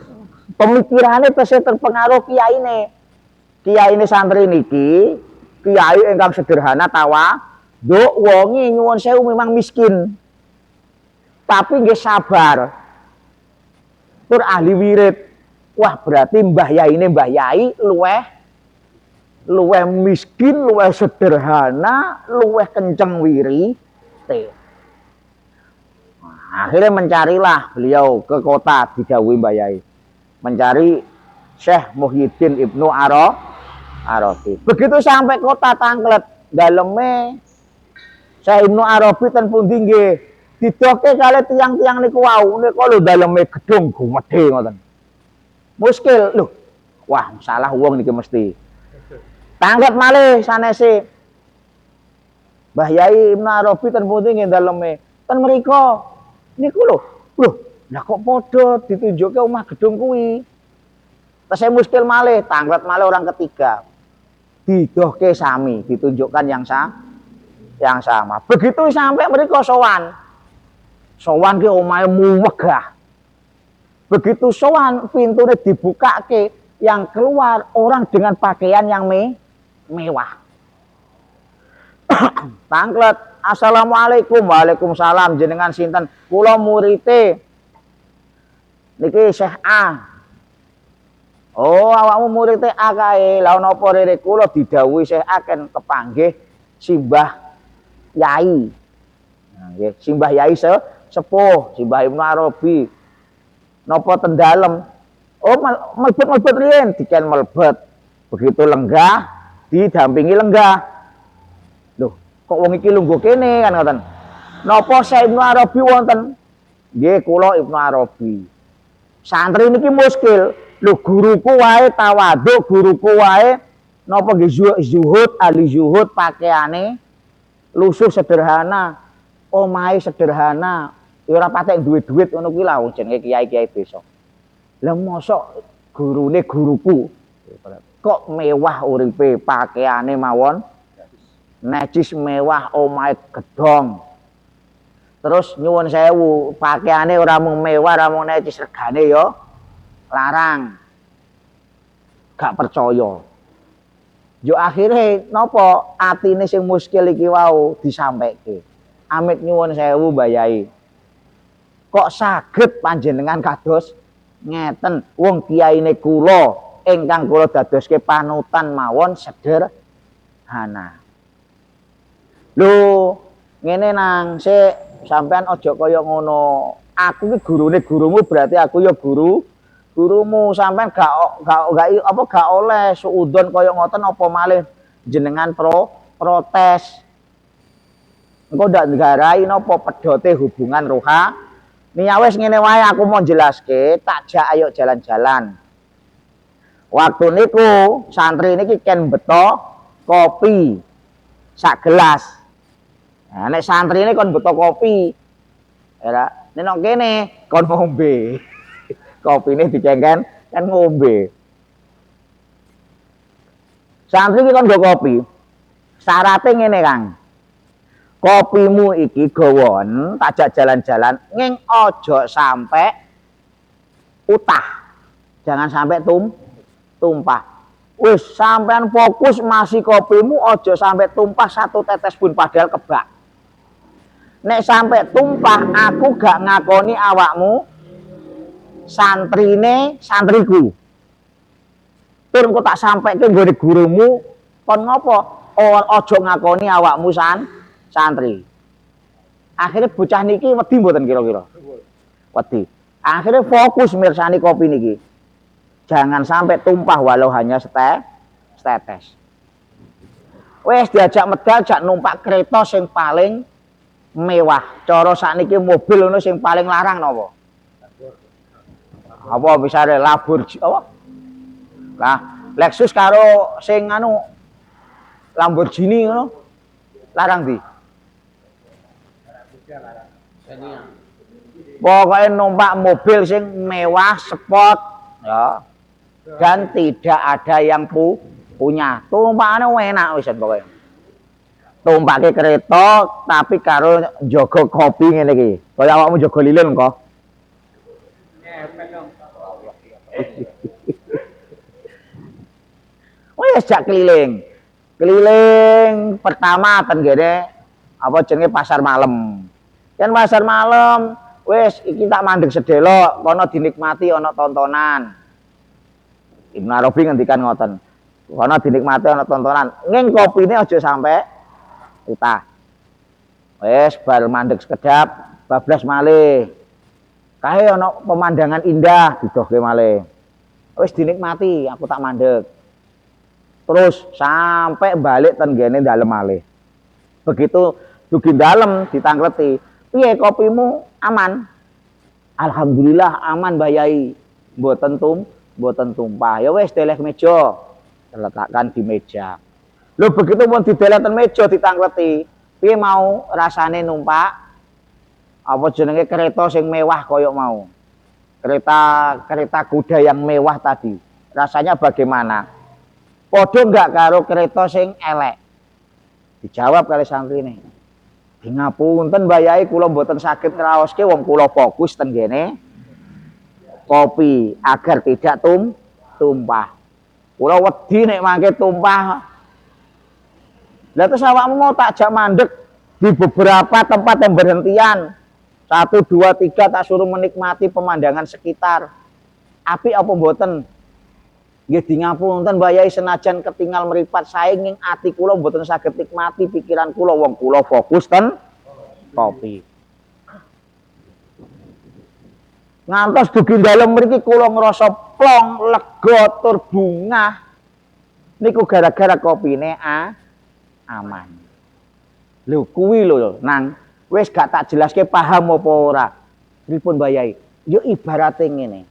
pemikirannya pasti terpengaruh kiyaine santri niki kiai ingkang sederhana tawadhu wongi nyuwun sewu memang miskin tapi nggih sabar tur ahli wirid. Wah berarti Mbah Yai luweh miskin, luweh sederhana, luweh kenceng wirite. Akhirnya mencarilah beliau ke kota didhawuhi Mbah Yai. Mencari Syekh Muhyiddin Ibnu Arabi. Begitu sampai kota Tanglet, daleme Syekh Ibnu Arabi ten pundi nggih didoke kalih tiang-tiang niku wau niku lho daleme gedung gumedhe ngoten. Muskil lho. Wah, salah wong niki mesti. Tanglet malih sanese. Mbah Yai Ibnu Arabi ten pundi nggih daleme? Ten mriku. Niku lho. Lah kok padha ditunjukke omah gedung kuwi. Tesih muskil malih, Tanglet malih orang ketiga. Didohke sami, ditunjukkan yang sama. Begitu sampai mereka sowan. Sowan ki omahe megah. Begitu sowan pintunya dibukake, yang keluar orang dengan pakaian yang mewah. Tanglet, assalamualaikum. Waalaikumsalam. Jenengan sinten? Kula murite niki Syekh A. Oh, awakmu murite A kae. Lah napa rene kula didhawuhi Syekh A ken kepanggih Simbah Yai. Nah, nggih, Simbah Yai sepuh, Simbah Ibnu Arabi. Napa ten dalem? Oh, mlebet riyen, diken mlebet. Begitu lenggah, didampingi lenggah. Loh, kok wong iki lungguh kene kan ngoten. Napa Syekh Ibnu Arabi wonten? Nggih, kula Ibnu Arabi. Santri niki muskil. Lho guruku wae tawadhu, guruku wae napa nggih zuhud, ahli zuhud, pakaiane lusuh sederhana, omahe sederhana, ora patek duwe duit ngono kuwi lho jenenge kiai-kiai desa. Lah mosok gurune guruku kok mewah uripe, pakaiane mawon necis mewah, omahe gedhong. Terus nyuwun sewu, pakaiane ora mung mewah, ora mung necis, regane ya larang. Gak percaya. Yo akhirnya napa atine sing muskil iki wau disampaike. Amit nyuwun sewu Mbah Yai. Kok saged panjenengan kados ngeten wong kiyaine kula ingkang kula dadoske panutan mawon sederhana. Lho ngene nang sik sampean aja kaya ngono. Aku ki gurune gurumu berarti aku ya gurumu. Sampean gak oleh suudon kaya ngoten apa malih jenengan protes. Engko ndak nggarai napa pedote hubungan rohani. Wis ngene wae aku mau jelaske, tak jak ayo jalan-jalan. Waktu niku santri niki ken beto kopi sak gelas. Nah, nek santri ini kon beto kopi. Ya, nek kene kon ngombe. Kopi ini dicengken kan ngombe. Santri iki kon nggo kopi. Syaratnya ngene, Kang. Kopimu iki gawon, tajak jalan-jalan, nging ojo sampai utah. Jangan sampai tumpah. Wis sampean fokus masih kopimu, ojo sampai tumpah satu tetes pun padahal kebak. Nek sampai tumpah, aku gak ngakoni awakmu santriku. tur engko tak sampaike nggone gurumu kon ngopo aja ngakoni awakmu santri. Akhirnya bocah niki wedi mboten kira-kira? Wedi. Akhirnya fokus mirsani kopi niki. Jangan sampai tumpah walau hanya setetes. Wes diajak medal jak numpak kereta sing paling mewah. Cara sakniki mobil ngono sing paling larang napa? Apa misale Lamborghini apa? Lah, Lexus karo sing anu Lamborghini ngono. Larang ndi? Pokoknya numpak mobil sing mewah, sport, ya. Dan tidak ada yang punya. Tumpakane enak wisan pokoknya. Tumpake kereta tapi karo jaga kopi ngene iki. Kaya awakmu jaga lilin kok. Wes jak keliling. Keliling pertama ten gene apa jenenge pasar malam. Kan pasar malam, wes iki tak mandeg sedelok, kono dinikmati ana tontonan. Ibnu Arabi ngendikan ngoten. Kono dinikmati ana tontonan. Ning kopine aja sampe utah. Wes bar mandeg sekedap, bablas malih. Kae ana pemandangan indah didohke malih. Wes dinikmati, aku tak mandeg. Terus sampai balik ten gene dalem malih. Begitu dugi dalem ditangkleti. Piye kopimu aman? Alhamdulillah aman Mbah Yai. Mboten tumpah. Ya wis deleh meja. Letakkan di meja. Lho begitu pun dideleh ten meja ditangkleti. Piye mau rasane numpak apa jenenge kereta sing mewah koyok mau? Kereta kuda yang mewah tadi. Rasanya bagaimana? Padha enggak karo kereta sing elek? Dijawab kali santrine. Ngapunten Mbah Yai kula mboten saged ngraoske wong kula fokus ten kene kopi agar tidak tumpah. Kula wedi nek mangke tumpah. Lah terus awakmu mau tak jak mandek di beberapa tempat yang berhentian. 1 2 3 tak suruh menikmati pemandangan sekitar. Apik apa mboten? Nggih di ngapunten Mbah Yai senajan ketinggal meripat saenging ati kula mboten saged nikmati pikiran kula wong kula fokus ten kopi. Ngantos dugi dalem mriki kula ngrasa plong, lega tur bungah. Niku gara-gara kopine aman. Lho kuwi lho nang wis gak tak jelaske paham apa ora. Pripun Mbah Yai? Yo ibarate ngene.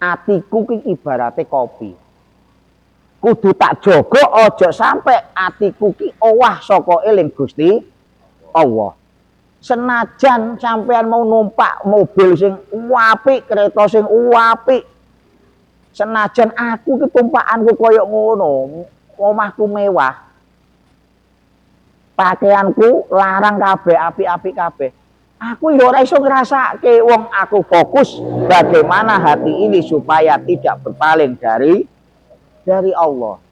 Atiku ki ibarate kopi. Kudu tak jaga aja sampai atiku ki owah saka eling Gusti Allah. Senajan sampean mau numpak mobil sing apik, kereta sing apik. Senajan aku ki tumpakanku koyo ngono, omahku mewah. Pakaianku larang kabeh, apik-apik kabeh. Aku ya ora iso ngrasake wong aku fokus bagaimana hati ini supaya tidak berpaling dari Allah.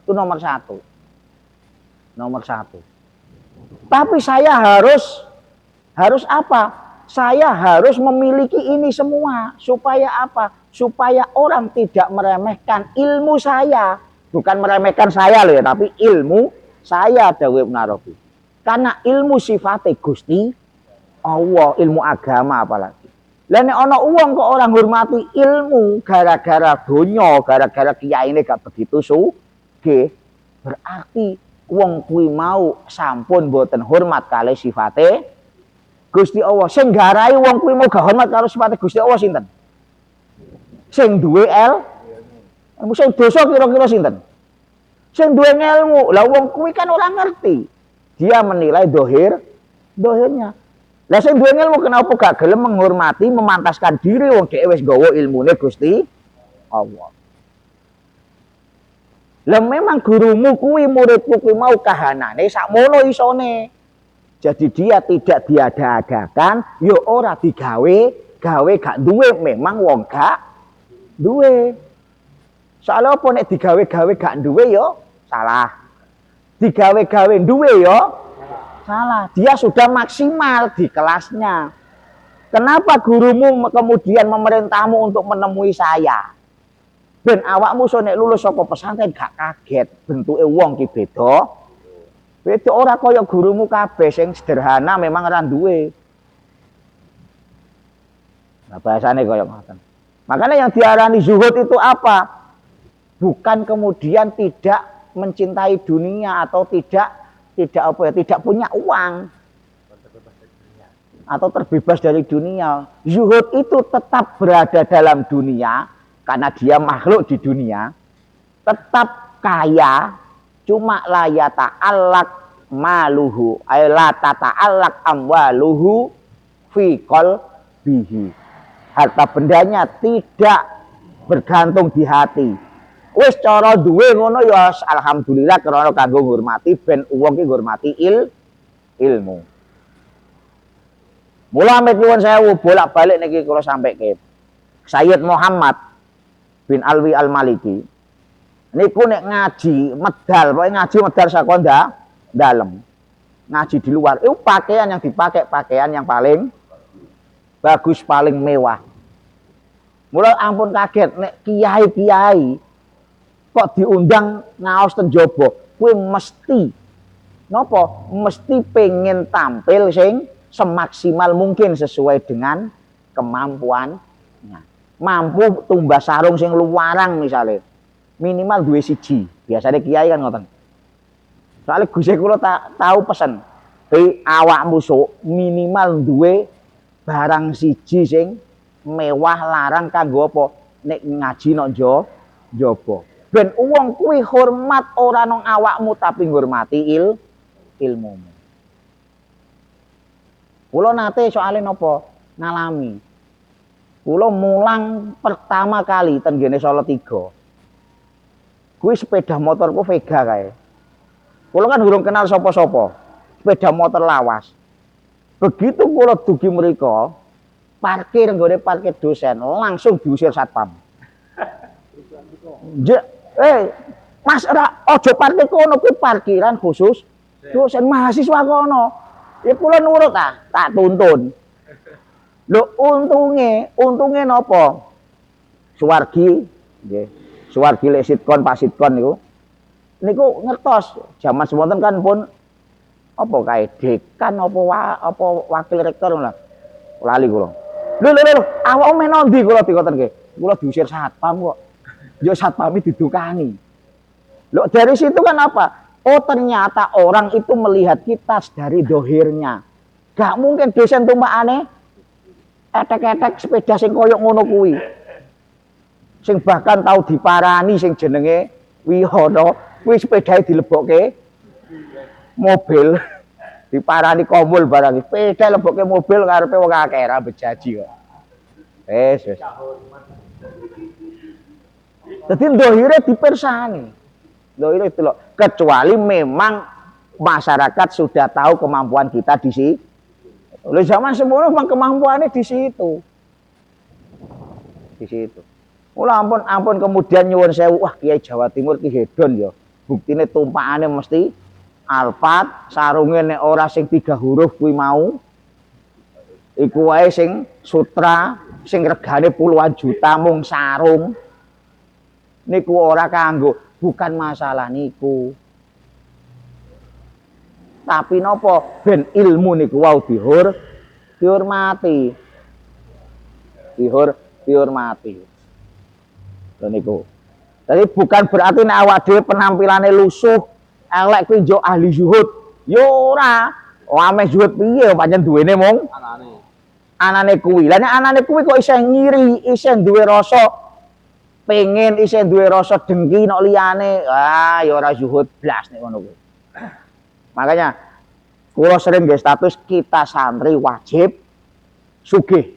Itu nomor satu. Tapi saya harus apa? Saya harus memiliki ini semua supaya apa? Supaya orang tidak meremehkan ilmu saya. Bukan meremehkan saya loh ya, tapi ilmu saya dawuh Ibnu Arabi. Karena ilmu sifatnya Gusti Allah, ilmu agama apalagi. Lah nek ana wong kok orang hormati ilmu gara-gara donya, gara-gara kiyaine gak begitu sugih, berarti wong kuwi mau sampun boten hormat kali sifate Gusti Allah. Sing garai wong kuwi mau gak hormat karo sifate Gusti Allah sinten? Sing duwe ilmu. Sing dosa kira-kira sinten? Sing duwe ilmu. Lah wong kuwi kan ora ngerti. Dia menilai dohirnya. Lah sing duwe ilmu kenapa gak gelem menghormati, memantaskan diri wong dhewe wis nggawa ilmune Gusti Allah. Lah memang gurumu kuwi muridku kuwi mau kahanane sakmono isone. Jadi dia tidak diada-adakan, ya ora digawe gak duwe, memang wong gak duwe. Soale apa nek digawe-gawe gak duwe ya salah. Digawe-gawe duwe ya salah. Dia sudah maksimal di kelasnya. Kenapa gurumu kemudian memerintahmu untuk menemui saya? Ben awakmu so nek lulus saka pesantren gak kaget bentuke wong ki beda. Beda ora kaya gurumu kabeh sing sederhana memang ora duwe. Nah, bahasane kaya ngoten. Makanya yang diarani zuhud itu apa? Bukan kemudian tidak mencintai dunia atau tidak punya uang atau terbebas dari dunia. Zuhud itu tetap berada dalam dunia karena dia makhluk di dunia, tetap kaya, cuma la yata'allaq maluhu ay la tata'allaq amwaluhu fi qalbihi. Harta bendanya tidak bergantung di hati. Wis cara duwe ngono ya alhamdulillah karena kanggo ngurmati ben wong ki ngurmati ilmu. Mula amet nyuwun sewu bolak-balik niki kula sampaikan. Sayyid Muhammad bin Alwi Al-Maliki niku nek ngaji medal, pokoke ngaji medal sakonda dalem. Ngaji di luar, itu pakaian yang dipakai pakaian yang paling bagus, paling mewah. Mula ampun kaget nek kiai-kiai kok diundang ngaos ten jaba, kuwi mesti napa? Mesti pengen tampil sing semaksimal mungkin sesuai dengan kemampuannya. Mampu tumbas sarung sing luwarang misalnya minimal duwe siji, biasanya kiai kan ngoten. Soalnya Gusti kula tahu pesen awakmu sok minimal duwe barang siji sing mewah larang kanggo apa nek ngaji nok njaba. Ben wong kuwi hormat ora nang awakmu tapi ngurmati ilmumu. Kula nate soalnya napa ngalami. Kula mulang pertama kali ten gene Solo 3. Kuwi sepeda motorku Vega kae. Kula kan durung kenal sapa-sapa. Sepeda motor lawas. Begitu kula dugi mriko, parkir nggone parkir dosen, langsung diusir satpam. Mas ojo parkir kono, kuwi parkiran khusus dosen mahasiswa kono. Ya kula nurut tak tuntun. Lho untunge napa? Suwargi nggih. Suwargi lek sitkon Pak Sitkon niku ngertos jaman semonten kan pun apa kae dekan apa wakil rektor lah. Lali kula. Lho awakmu men ndi kula dikotenke? Kula diusir satpam kok. Ya satpame didukani. Lho dari situ kan apa? Oh ternyata orang itu melihat kita dari dohirnya. Gak mungkin dosen tumpakane etek-etek sepeda sing koyok ngono kuwi. Sing bahkan tahu diparani sing jenenge Wihono, kuwi sepedae dilebokke mobil. Diparani komul barang. Sepeda lebokke mobil karepe wong akeh ra bejaji kok. Wis. Dadi dohire dipersani. Dohire delok kecuali memang masyarakat sudah tahu kemampuan kita di sini. Oleh zaman semono memang kemampuannya di situ. Di situ. Mula ampun kemudian nyuwun sewu, wah Kiai Jawa Timur ki hedon ya. Buktine tumpakane mesti alfat, sarunge nek ora sing 3 huruf kuwi mau. Iku wae sing sutra, sing regane puluhan juta mung sarung. Niku ora kanggo, bukan masalah niku. Tapi nopo ben ilmu niku wau dihormati. Dihormati. Lha niku. Jadi bukan berarti nek awak dhewe penampilane lusuh, elek kuwi njuk ahli zuhud. Ya ora. Ame zuhud piye pancen duwene mung anane kuwi. Lah nek anane kuwi kok isih ngiri, isih duwe rasa pengen, isih duwe rasa dengki nok liyane. Ah, ya ora zuhud blas nek ngono kuwi. Makanya kula sering nggih status kita santri wajib sugih.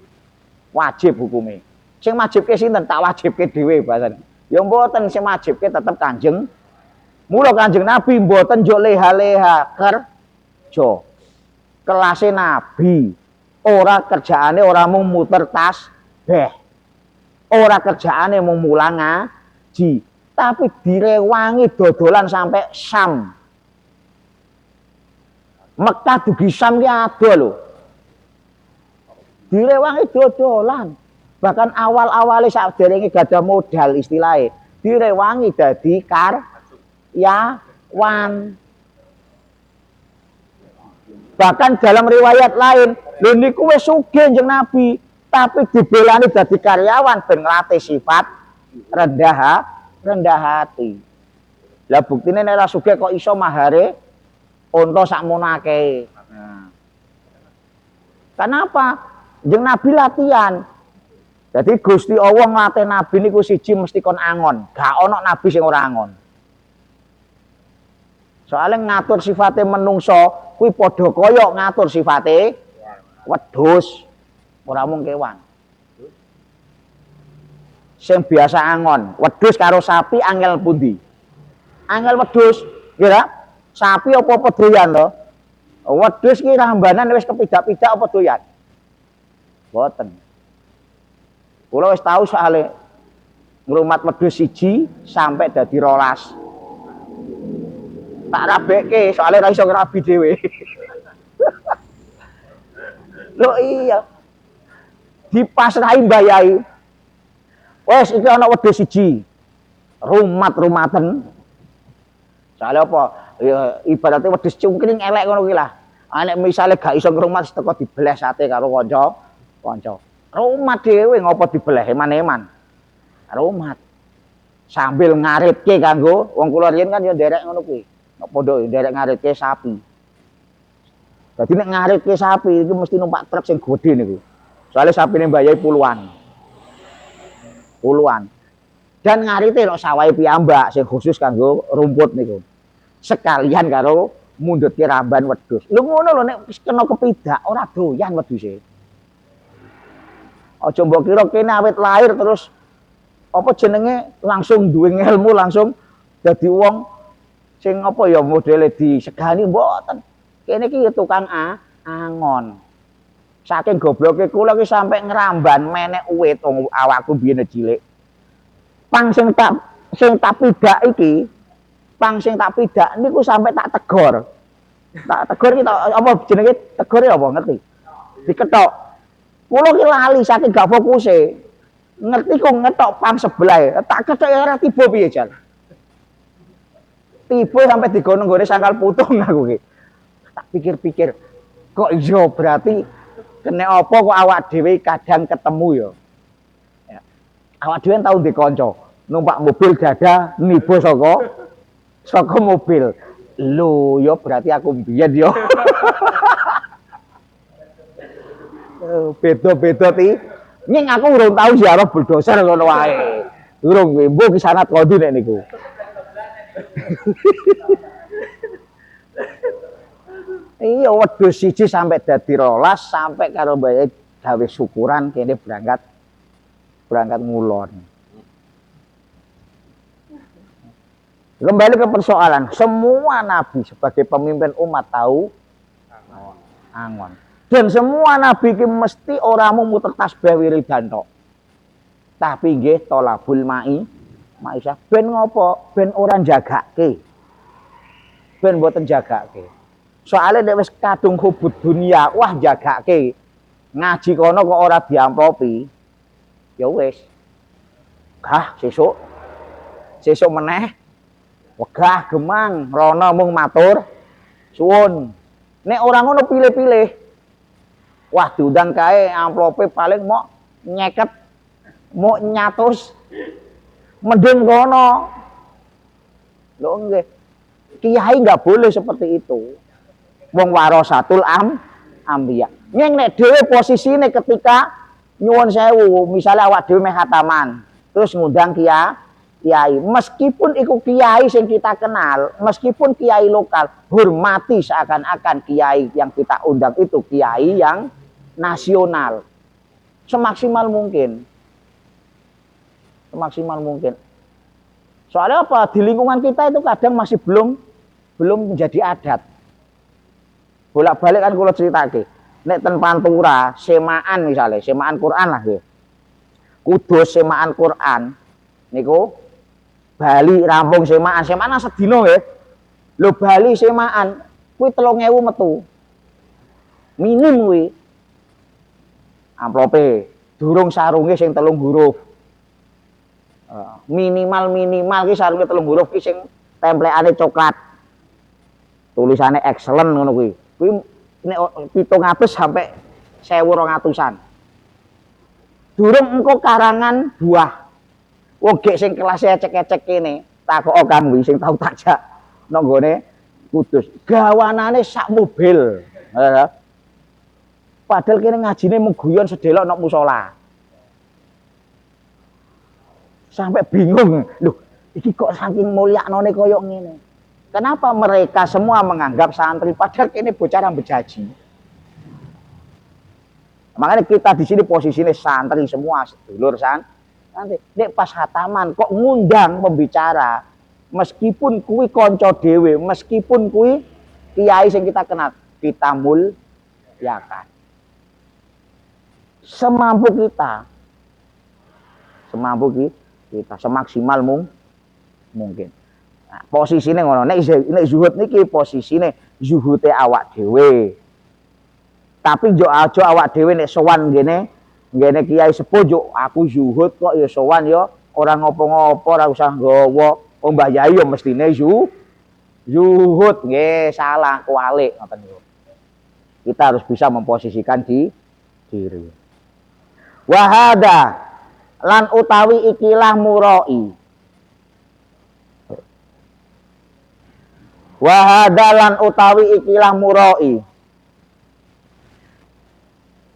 Wajib hukume. Sing wajibke sinten? Tak wajibke dhewe bahasane. Ya mboten sing wajibke tetep Kanjeng. Mula Kanjeng Nabi mboten njuk leha-leha kerja. Kelase Nabi. Ora kerjaane ora mung muter tasbih. Ora kerjaane mung mulang ngaji, tapi direwangi dodolan sampai Syam. Mekah dugi Syam ki ado lho. Direwangi dodolan. Bahkan awal-awale saderenge gadah modal istilahnya direwangi dadi karyawan. Bahkan dalam riwayat lain, lho niku wis sugih Kanjeng Nabi, tapi dibelani dadi karyawan ben nglatih sifat rendah hati. Lah buktine nek ora sugih kok iso mahare unta sakmono akeh. Nah. Kenapa? Kanjeng Nabi latihan. Jadi Gusti Allah nglatih Nabi niku siji mesti kon angon. Gak ono nabi sing ora angon. Soalnya ngatur sifate menungso kuwi padha kaya ngatur sifate wedhus. Ora mung kewan. Sing biasa angon, wedhus karo sapi angel pundi? Angel wedhus, kira sapi apa doyan to? Wedhus ki rambanan wis kepidak-pidak apa doyan? Boten. Kula wis tahu soalnya ngrumat wedhus siji sampai dadi 12. Tak rabekke soalnya ora iso ngrabi dhewe. Lho iya. Dipasrahi Mbah Yai. Wes iki ana wedhus siji. Rumat-rumaten. Soalnya apa? Ya ibaratnya wedhus cungkring elek ngono kuwi lah. Nek misale gak iso ngrumat teko dibeles sate karo kanca. Rumat dhewe ngopo dibeles eman-eman. Rumat. Sambil ngaritke kanggo wong kula riyen kan ya nderek ngono kuwi. Nek padha nderek ngaritke sapi. Dadi nek ngaritke sapi iki mesti numpak truk sing gedhe niku. Soalnya sapine Mbah Yai puluhan. Dan ngarite nek sawahe piyambak sing khusus kanggo rumput niku. Sekalian karo mundhutke ramban wedhus. Lho ngono lho nek kena kepidak ora doyan wedhuse. Aja mbok kira kene awit lahir terus apa jenenge langsung duwe ilmu langsung dadi wong sing apa ya modele disegani mboten. Kene iki tukang angon. Saking gobloke kula ki sampe ngramban menek uwit awakku biyen cilik. Pang sing tak pidak iki, pang sing tak pidak niku sampe tak tegor. Tak tegor iki apa jenenge tegore apa ngerti? Diketok. Kula ki lali saking gak fokuse. Ngerti kok ngetok pang sebelah. Tak ketok ora tiba piye jan. Tiba sampai digono-gone sangkal putung aku ki. Tak pikir-pikir kok iya berarti kena apa kok awak dhewe kadang ketemu ya. Awak dhewe tau ndek kanca numpak mobil dada nibo saka mobil. Lho ya berarti aku mbiyen ya. Beda-beda ti. Ning aku urung tau ziarah bulldozer ngono wae. Urung mbok ki sanad kondi nek niku. Iya wedhus siji sampai dadi 12 sampai karo Mbah Yai gawe syukuran kene berangkat ngulon. Kembali ke persoalan, semua nabi sebagai pemimpin umat tahu angon. Dan semua nabi ki mesti ora mung muter tasbih wiridan tok. Tapi nggih tolabul maisha ben ngopo? Ben ora njagake. Ben mboten jagake. Soalnya nek wis kadung hubud dunia, wah jagake. Ngaji kono kok ora diamplopi. Ya wis. Gah sesuk meneh. Wegah gemang rono mung matur suwun. Nek ora ngono pilih-pilih. Wah diundang kae amplope paling mau nyeket, mau nyatus. Mending kono. Lho nggih. Kiai enggak boleh seperti itu. Wong warasatul ambiya. Nyeng nek dhewe posisine ketika nyuwun sewu, misalnya awak dhewe meh khataman, terus ngundang kiai, meskipun iku kiai sing kita kenal, meskipun kiai lokal, hormati seakan-akan kiai yang kita undang itu kiai yang nasional. Semaksimal mungkin. Soalnya apa? Di lingkungan kita itu kadang masih belum menjadi adat. Bolak-balik kan kula critake. Nek ten Pantura, semaan misalnya, semaan Quran lah nggih. Kudus semaan Quran niku Bali rampung semaan sedina nggih. Lho Bali semaan kuwi 3.000 metu. Minim kuwi. Amplope durung sarunge sing 3 huruf. Minimal ki sarunge 3 huruf ki sing templekane coklat. Tulisannya excellent ngono kuwi. Kuwi nek 700 sampai 1200-an. Durung engko karangan buah. Wong gek sing kelas ecek-ecek kene, takok Kang Wi sing tau takjak nang nggone Kudus. Gawanane sak mobil. Padahal kene ngajine mung guyon sedelok nang musala. Sampai bingung, loh, iki kok saking mulyaknone koyo ngene. Kenapa mereka semua menganggap santri padahal kene bocah yang bejaji. Makanya kita di sini posisinya santri semua sedulur nanti nek pas hataman kok ngundang pembicara meskipun kui konco dewe, meskipun kui kiai sing kita kenal, kita mulyakan semampu kita semaksimal mungkin. Nah, posisine ngono. Nek zuhud niki posisine zuhute awak dhewe. Tapi jo aja awak dhewe nek sowan ngene kiai sepuh jo aku zuhud kok ya sowan ya ora ngopo-ngopo ora usah nggawa Mbah Yai ya mestine zuhud nggih salah kualik ngoten niku. Kita harus bisa memposisikan diri. Wahada lan utawi ikilah murai. Wahada lan utawi ikilah murai.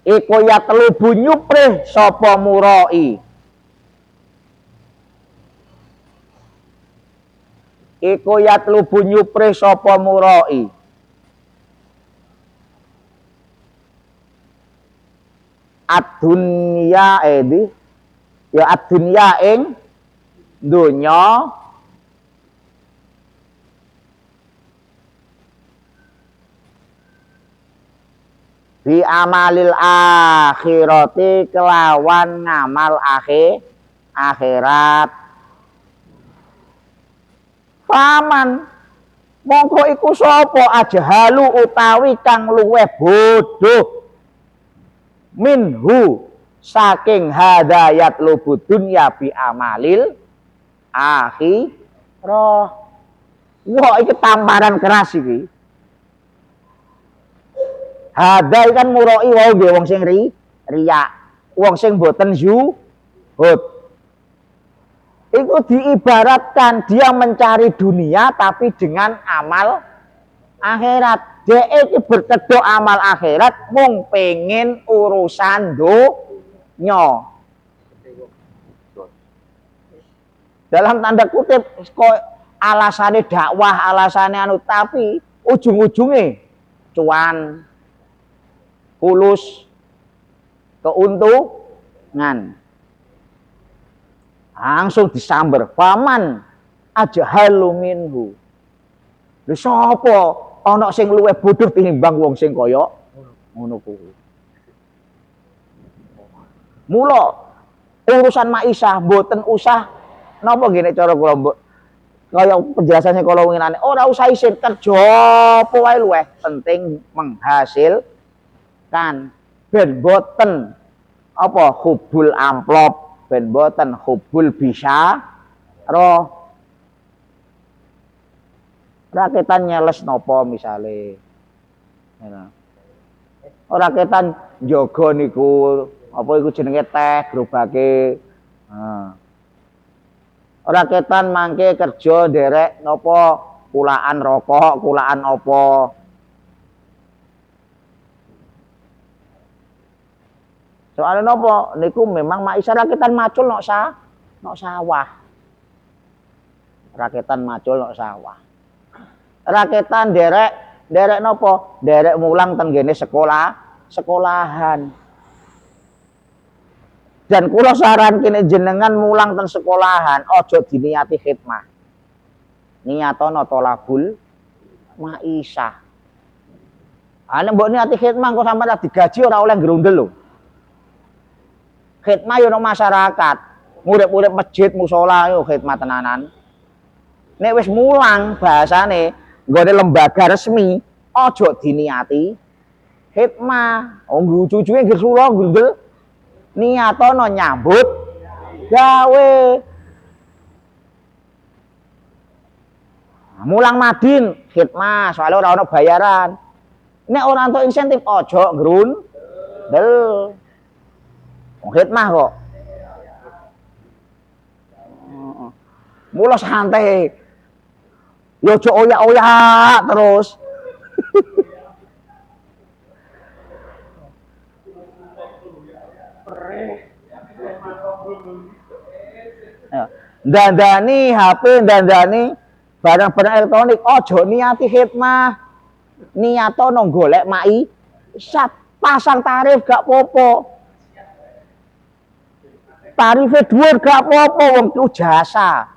Iku yatlubu nyuprih sapa murai. Iku yatlubu nyuprih sapa murai. Ad-dunya ya ad-dunya ing donya bi amalil akhirati kelawan ngamal akhirat. Paman mongko iku sapa ajhalu utawi kang luweh bodoh minhu saking hadayat lubud dunya bi amalil akhirah. Wah iki tamparan keras iki. Hadai kan murai wau nggih wong sing riya, wong sing boten zuhud. Itu diibaratkan dia mencari dunia tapi dengan amal akhirat. Dia iki berkedok amal akhirat mung pengen urusan donya. Dalam tanda kutip kok alasannya dakwah, alasannya anu tapi ujung-ujungnya cuan fulus keuntungan langsung disamber paman ajhalu minhu. Lha sapa ana sing luwih bodoh tinimbang wong sing kaya ngono kuwi. Mula urusan maisha mboten usah napa ngene cara kula kaya penjelasannya kala winginane ora usah isin kerja apa wae luwih penting menghasil kan ben boten apa hubul amplop ben boten hubul bisa raketan nyeles nopo misale raketan jaga niku apa iku jenenge teh gerobake raketan mangke kerja derek nopo kulaan rokok kulaan apa soalnya nopo niku memang maisha raketan macul nok sawah. Raketan macul nok sawah. Raketan derek nopo? Derek mulang ten gene sekolahan. Dan kula saran kene jenengan mulang ten sekolahan ojo diniati khidmah. Niyatono tolabul maisha. Ana mbok niati khidmah kok sampeyan digaji ora oleh ngrundel lho. Khidmah yo nang masyarakat, murid-murid masjid musala yo khidmah tenanan. Nek wis mulang bahasane nggone lembaga resmi, aja diniati khidmah. Wong ujug-ujuge nggih sura grundel. niatono nyambut gawe. Mulang madin khidmah soalnya ora ono bayaran. Nek ora entuk insentif ojo ngrundel. Wong khidmah kok. Mula santai. Yo ojo oyak-oyak terus. Dandani HP, dandani barang-barang elektronik, ojo niati khidmah, niatono golek mai, pasang tarif gak popo, tarifnya dhuwur gak popo, wong itu jasa,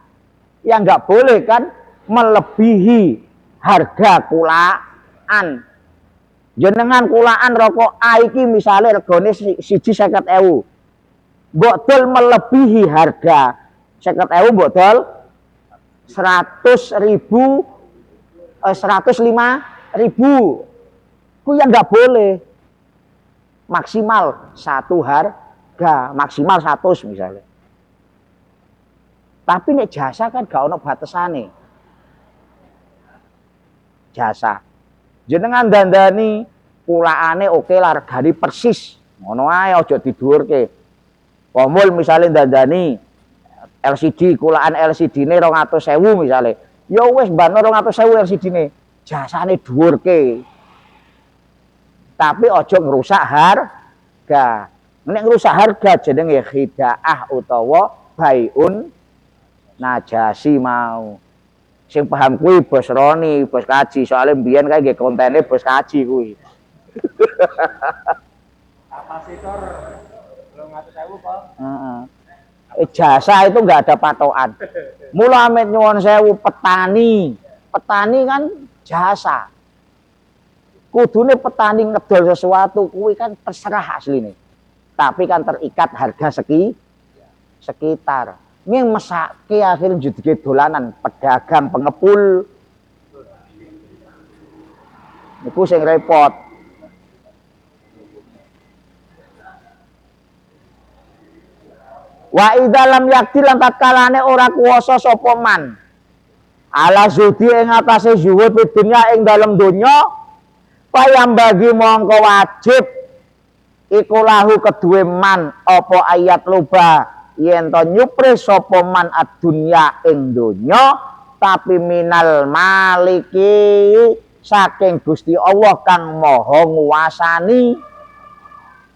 yang gak boleh kan melebihi harga kulaan. Jenengan kulaan rokok iki misalnya regane 150.000, mbok dol melebihi harga 50.000, mbok dol 105.000, ku yang nggak boleh. Maksimal satu harga, maksimal 100 misalnya. Tapi nek jasa kan gak ono batasane. Jasa. Jenengan dandani kulaane oke lah, regane persis. Ngono ae aja didhuwurke. Pomul misalnya dandani LCD, kulaan LCD ne 200.000 misalnya, ya wis mbano 200.000 LCD ne, jasane dhuwurke. Tapi ojo ngerusak harga. Nek ngerusak harga jenenge khidaah utawa baiun najasi mau. Sing paham kuwi Bos Roni, Bos Kaji, soalnya mbiyen kae nggih kontene Bos Kaji kuwi. Kapasitor 200.000 kok. Heeh. Jasa itu enggak ada patokan. Mula amit nyuwun sewu petani. Petani kan jasa. Kudune petani ngedol sesuatu kuwi kan terserah asline. Tapi kan terikat harga sekitar. Ning mesake akhirnya judike dolanan pedagang pengepul. Niku sing repot. Wa idalam yakti lan tatkalane ora kuwasa sapa man ala zudi ing atase zuhud dunya ing dalem donya payam bagi mongko wajib iku lahu keduwe man apa ayat loba yen to nyupre sapa man adunya ing donya tapi minal maliki saking Gusti Allah kang maha nguwasani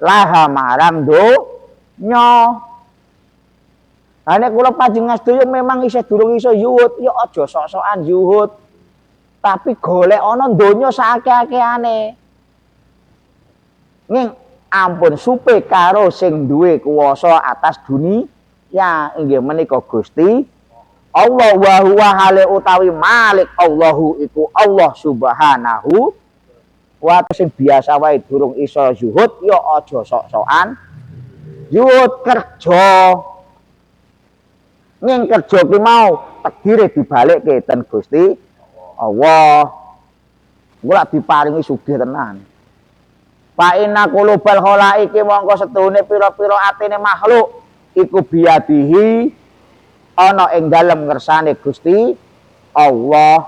laha marang donya. Nek kula panjenengan sedaya memang isih durung iso zuhud, ya aja sok-sokan zuhud. Tapi golek ana donya saakeh-akehane. Ning ampun supe karo sing duwe kuwasa atas dunia inggih menika Gusti Allah wa huwa hale utawi Malik Allahu iku Allah Subhanahu wa ta'ala sing biasa wae durung iso zuhud ya aja sok-sokan zuhud kerja. Ning kerja ki mau takdire dibalikke ten Gusti Allah. Kula diparingi sugih tenan. Fa inna qulubal khalaiki mongko setune pira-pira atine makhluk iku biadihi ana ing dalem ngersane Gusti Allah.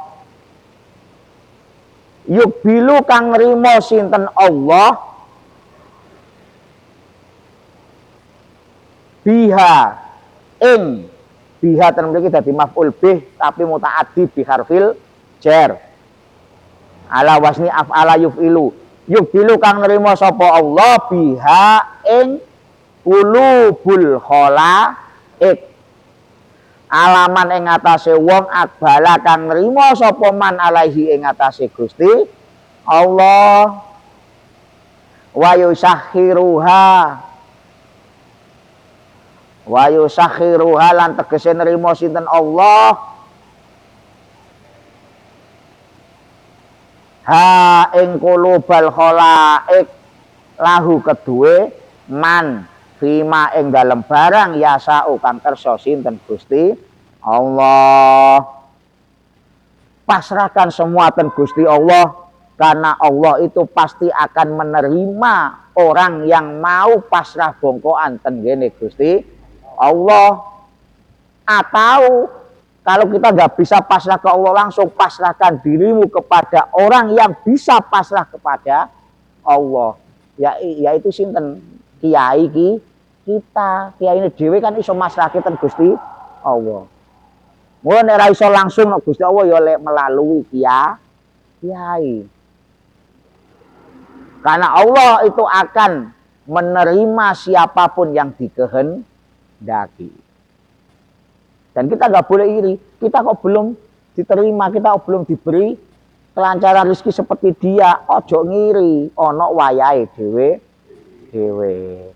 Yubilu kang nrimo sinten Allah biha ing biha ten mriki dadi maf'ul bih tapi mutaaddi bi harfil jar ala wasni af'ala yuf'ilu. Yubilu kang nrimo sapa Allah biha ing qulubul khalaik alaman ing atase wong akbala kang nrimo sapa man alaihi ing atase Gusti Allah wa yusakhiruha lan tegese nrimo sinten Allah ha ing qulubal khalaik lahu keduwe man fima ing dalem barang yasau kang kersa sinten Gusti Allah. Pasrahkan semua ten Gusti Allah. Karena Allah itu pasti akan menerima orang yang mau pasrah bongkoan tenggene Gusti Allah. Atau kalau kita nggak bisa pasrah ke Allah langsung, pasrahkan dirimu kepada orang yang bisa pasrah kepada Allah. Yaitu sinten? Kiai kita. Kiai ini dhewe kan iso masrah kita Gusti Allah. Mulai nek ra iso langsung Gusti Allah ya lek melalui kiai. Karena Allah itu akan menerima siapapun yang dikehendaki. Dan kita nggak boleh iri. Kita kok belum diterima, kita kok belum diberi kelancaran rezeki seperti dia. Ojo ngiri, ono wayahe dhewe.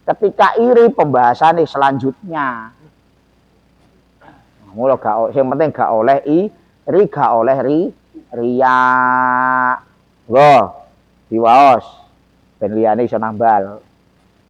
Ketika iri pembahasannya selanjutnya. Mula yang penting gak oleh iri, gak oleh riya. Loh, diwaos. Ben liyane iso nambal.